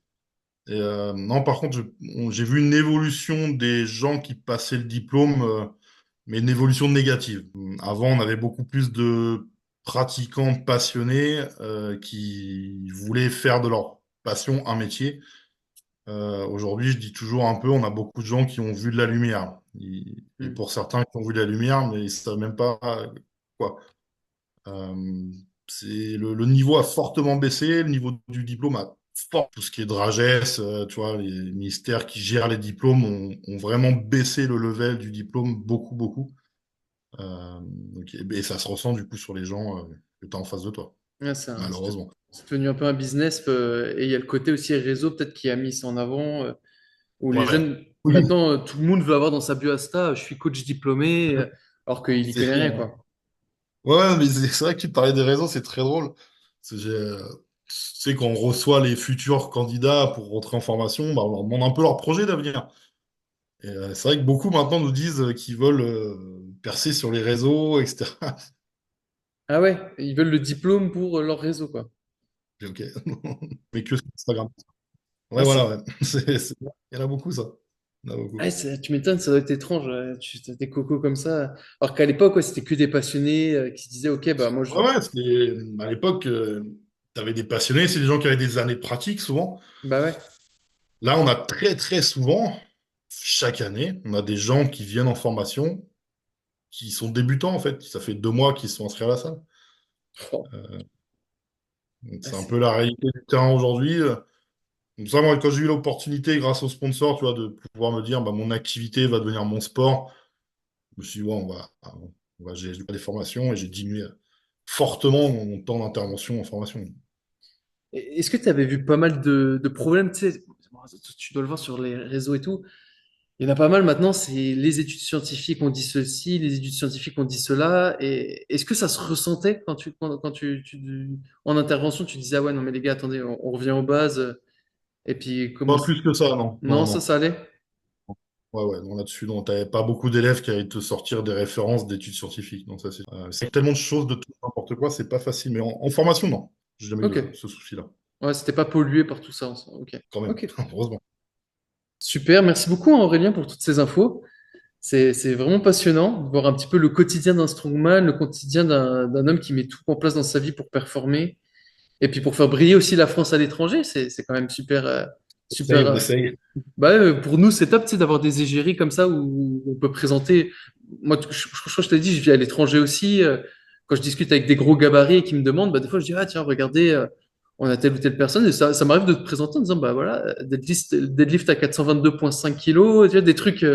Et non, par contre, j'ai vu une évolution des gens qui passaient le diplôme, mais une évolution négative. Avant, on avait beaucoup plus de pratiquants passionnés qui voulaient faire de leur passion un métier. Aujourd'hui, je dis toujours un peu, on a beaucoup de gens qui ont vu de la lumière. Et Hmm. pour certains qui ont vu de la lumière, mais ils ne savent même pas quoi. Euh, le niveau a fortement baissé, le niveau du diplôme a fort. Tout ce qui est Dragès, tu vois, les ministères qui gèrent les diplômes ont vraiment baissé le level du diplôme beaucoup, beaucoup. Et ça se ressent du coup sur les gens que tu as en face de toi, Ouais, malheureusement. c'est devenu un peu un business et il y a le côté aussi réseau peut-être qui a mis ça en avant. Où les Ouais. jeunes, Oui, maintenant, tout le monde veut avoir dans sa bio Insta, je suis coach diplômé, alors qu'il y c'est connaît rien, quoi. ouais, mais c'est vrai que tu parlais des réseaux, c'est très drôle. Parce que tu sais, quand on reçoit les futurs candidats pour rentrer en formation, bah, on leur demande un peu leur projet d'avenir. Et c'est vrai que beaucoup maintenant nous disent qu'ils veulent percer sur les réseaux, etc. Ah ouais, ils veulent le diplôme pour leur réseau, quoi. J'ai dit, ok, mais que sur Instagram. Ouais, Ah, voilà, ouais. Il y en a beaucoup, ça. Il y en a beaucoup. tu m'étonnes, ça doit être étrange, tu as des cocos comme ça. Alors qu'à l'époque, ouais, c'était que des passionnés qui se disaient, ok, bah moi je. Ouais, ouais, à l'époque, tu avais des passionnés, c'est des gens qui avaient des années de pratique souvent. Bah ouais. Là, on a très, très souvent, chaque année, on a des gens qui viennent en formation, qui sont débutants, en fait. Ça fait 2 mois qu'ils sont inscrits à la salle. Oh. Donc, Ah, c'est un peu la réalité du terrain aujourd'hui. Donc ça, moi, quand j'ai eu l'opportunité, grâce au sponsor, tu vois, de pouvoir me dire, bah, mon activité va devenir mon sport, je me suis dit, ouais, j'ai des formations et j'ai diminué fortement mon temps d'intervention en formation. Est-ce que tu avais vu pas mal de problèmes, tu sais, bon, tu dois le voir sur les réseaux et tout. Il y en a pas mal maintenant, c'est les études scientifiques ont dit ceci, les études scientifiques ont dit cela. Et est-ce que ça se ressentait en intervention, tu disais, ah ouais, non, mais les gars, attendez, on revient aux bases. Et puis, Pas plus que ça, non. Non, non, non. ça allait? Ouais, ouais, non, là-dessus, non, t'avais pas beaucoup d'élèves qui allaient te sortir des références d'études scientifiques. Donc ça, c'est tellement de choses, de tout n'importe quoi, c'est pas facile. Mais en formation, non. J'ai jamais eu Ok. ce souci-là, Ouais, c'était pas pollué par tout ça. Ok. quand même. Ok. Heureusement. Super. Merci beaucoup, Aurélien, pour toutes ces infos. C'est vraiment passionnant de voir un petit peu le quotidien d'un strongman, le quotidien d'un homme qui met tout en place dans sa vie pour performer et puis pour faire briller aussi la France à l'étranger. C'est quand même super, super. On essaye. Bah, pour nous, c'est top, tu sais, d'avoir des égéries comme ça où on peut présenter. Moi, je crois que je t'ai dit, je vis à l'étranger aussi. Quand je discute avec des gros gabarits et qui me demandent, bah, des fois, je dis, ah, tiens, regardez, on a telle ou telle personne. Et ça m'arrive de te présenter en disant, bah voilà, deadlift à 422,5 kilos, tu vois, des trucs,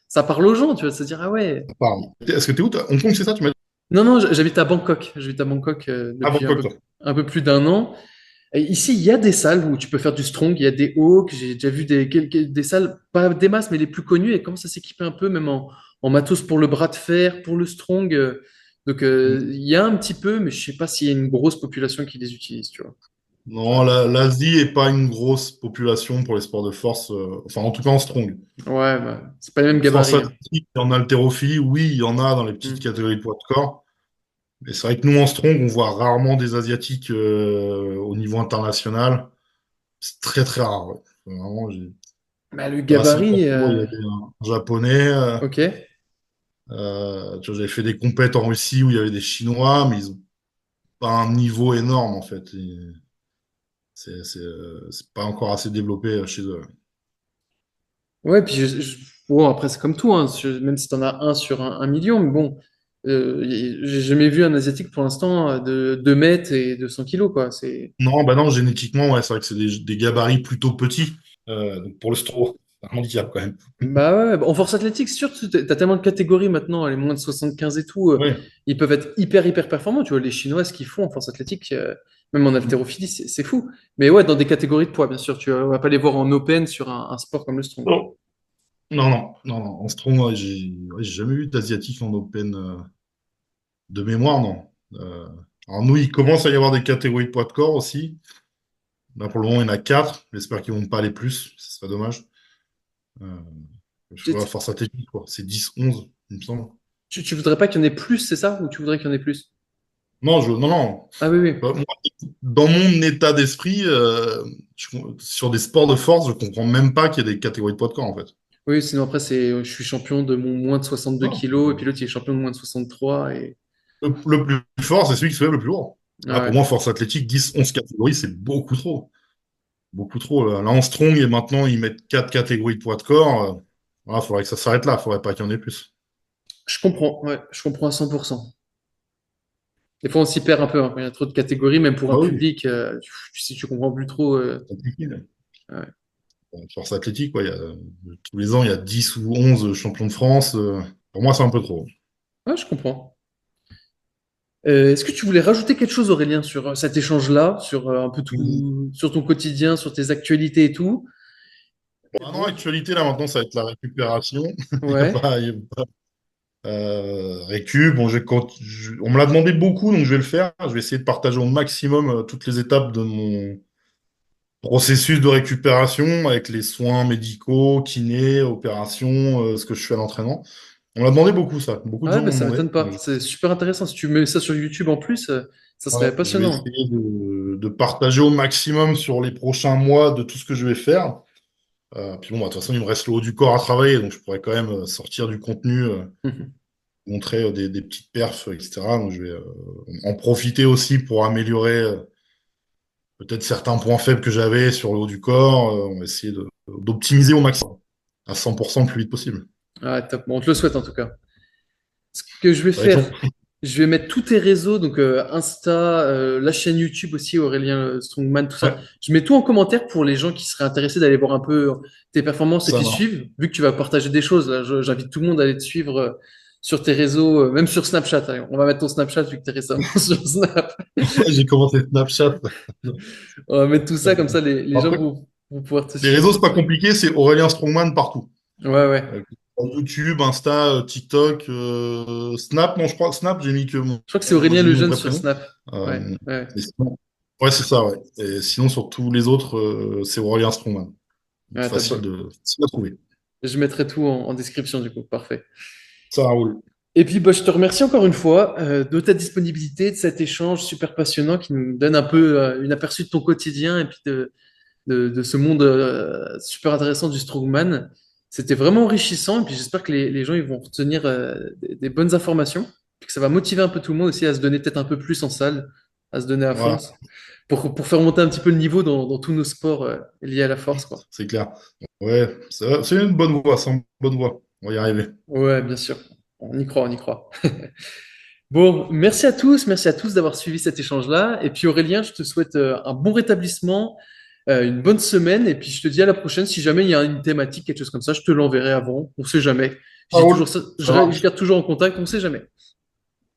ça parle aux gens, tu vois, se dire, ah ouais. Pardon. Est-ce que t'es où, toi? Hong Kong, c'est ça, tu m'as dit? Non, non, j'habite à Bangkok. J'habite à Bangkok Ah, depuis Bangkok, toi. un peu plus d'un an. Et ici, il y a des salles où tu peux faire du strong, il y a des hawks, j'ai déjà vu des salles, pas des masses, mais les plus connues, et commencent à s'équiper un peu, même en matos pour le bras de fer, pour le strong. Donc, Mm. il y a un petit peu, mais je sais pas s'il y a une grosse population qui les utilise, tu vois. Non, l'Asie est pas une grosse population pour les sports de force, enfin, en tout cas en strong. Ouais, bah, c'est pas les mêmes Force gabarits, hein. athlétique, en haltérophilie, oui, il y en a dans les petites Hmm. catégories de poids de corps. Mais c'est vrai que nous, en strong, on voit rarement des Asiatiques au niveau international. C'est très, très rare. Ouais. Vraiment, Bah, le à gabarit, Singapour, il y avait un Japonais. ok. Tu vois, j'avais fait des compètes en Russie où il y avait des Chinois, mais ils ont pas un niveau énorme, en fait. C'est pas encore assez développé chez eux. Ouais, puis bon, après, c'est comme tout, hein, même si t'en as un sur un million, mais bon, j'ai jamais vu un Asiatique pour l'instant de 2 mètres et de 100 kilos, quoi. Non, bah non, génétiquement, ouais, c'est vrai que c'est des gabarits plutôt petits. Donc pour le stro, c'est un handicap quand même. Bah ouais, bah, en force athlétique, c'est sûr, t'as tellement de catégories maintenant, les moins de 75 et tout, Ouais. ils peuvent être hyper performants, tu vois, les Chinois, ce qu'ils font en force athlétique, même en haltérophilie, c'est fou. Mais ouais, dans des catégories de poids, bien sûr, on va pas les voir en open sur un sport comme le strong. Non, non, non, non, non. En strong, j'ai jamais eu d'asiatique en open de mémoire, non. Alors nous, il commence à y avoir des catégories de poids de corps aussi. Là, pour le moment, il y en a quatre. J'espère qu'ils vont pas aller plus. Ce serait dommage. Euh, je Tu, vois, force athlétique, quoi. C'est 10, 11, il me semble. tu voudrais pas qu'il y en ait plus, c'est ça? Ou tu voudrais qu'il y en ait plus? Non, non, non. Ah oui, oui. Moi, dans mon état d'esprit, sur des sports de force, je comprends même pas qu'il y ait des catégories de poids de corps, en fait. Oui, sinon après, je suis champion de mon moins de 62 Non. kilos, et puis l'autre, il est champion de moins de 63, et... Le plus fort, c'est celui qui soulève le plus lourd. Ah Là, pour ouais. moi, force athlétique, 10, 11 catégories, c'est beaucoup trop. Beaucoup trop. Là, en strong, et maintenant, ils mettent quatre catégories de poids de corps. Voilà, faudrait que ça s'arrête là. Faudrait pas qu'il y en ait plus. Je comprends, ouais, je comprends à 100%. Des fois, on s'y perd un peu, hein, quand il y a trop de catégories, même pour un Ah oui, public, si tu comprends plus trop. c'est compliqué. Ouais. Force athlétique, quoi, tous les ans, il y a 10 ou 11 champions de France. Pour moi, c'est un peu trop. Ouais, je comprends. Est-ce que tu voulais rajouter quelque chose, Aurélien, sur cet échange-là, sur un peu Mm. tout, sur ton quotidien, sur tes actualités et tout? Bon, non, actualité, là, maintenant, ça va être la récupération. Il y a Ouais. pas, récup. Bon, on me l'a demandé beaucoup, donc je vais le faire. Je vais essayer de partager au maximum toutes les étapes de mon processus de récupération avec les soins médicaux, kiné, opérations, ce que je fais à l'entraînement. On m'a demandé beaucoup ça. Beaucoup de Ouais, gens ben m'ont ça demandé. m'étonne pas. C'est super intéressant. Si tu mets ça sur YouTube en plus, ça Ouais, serait je vais passionnant. essayer de partager au maximum sur les prochains mois de tout ce que je vais faire. Puis bon, bah, de toute façon, il me reste le haut du corps à travailler, donc je pourrais quand même sortir du contenu, montrer des petites perfs, etc. Donc je vais en profiter aussi pour améliorer peut-être certains points faibles que j'avais sur le haut du corps. On va essayer d'optimiser au maximum, à 100% le plus vite possible. Ah, top. Bon, on te le souhaite en tout cas. Ce que je vais Ça va être faire, long. Je vais mettre tous tes réseaux, donc Insta, la chaîne YouTube aussi, Aurélien Strongman, tout ça. Ouais, Je mets tout en commentaire pour les gens qui seraient intéressés d'aller voir un peu tes performances et ça qui marche. suivent. Vu que tu vas partager des choses, là, j'invite tout le monde à aller te suivre sur tes réseaux, même sur Snapchat. Hein. On va mettre ton Snapchat vu que tu es récemment sur Snap. J'ai commenté Snapchat. On va mettre tout ça, comme ça les gens Après, vont pouvoir te les suivre. réseaux, c'est pas compliqué, c'est Aurélien Strongman partout. Ouais, ouais. Euh, YouTube, Insta, TikTok, Snap, non, je crois Snap, j'ai mis que Je crois que c'est Aurélien j'ai le mis mon jeune vrai sur prénom. Snap. Ouais, Euh, ouais. et sinon- ouais, c'est ça, ouais. Et sinon, sur tous les autres, c'est Aurélien Strongman. Donc, Ouais, top. facile à trouver. Je mettrai tout en description du coup. Parfait. Ça roule. Et puis, bah, je te remercie encore une fois de ta disponibilité, de cet échange super passionnant qui nous donne un peu une aperçu de ton quotidien et puis de ce monde super intéressant du strongman. C'était vraiment enrichissant et puis j'espère que les gens ils vont retenir des bonnes informations puis que ça va motiver un peu tout le monde aussi à se donner peut-être un peu plus en salle, à se donner à fond Voilà, pour faire monter un petit peu le niveau dans tous nos sports liés à la force, quoi. c'est clair. Ouais, c'est une bonne voie, c'est une bonne voie. On va y arriver. Ouais, bien sûr. On y croit, on y croit. Bon, merci à tous d'avoir suivi cet échange-là. Et puis Aurélien, je te souhaite un bon rétablissement, une bonne semaine, et puis je te dis à la prochaine. Si jamais il y a une thématique, quelque chose comme ça, je te l'enverrai avant. On sait jamais. Je Ça dis roule, toujours ça, ça je marche. garde toujours en contact, on sait jamais.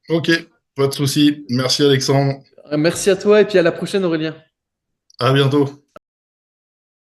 Ok, pas de souci. Merci Alexandre. Merci à toi, et puis à la prochaine, Aurélien. À bientôt.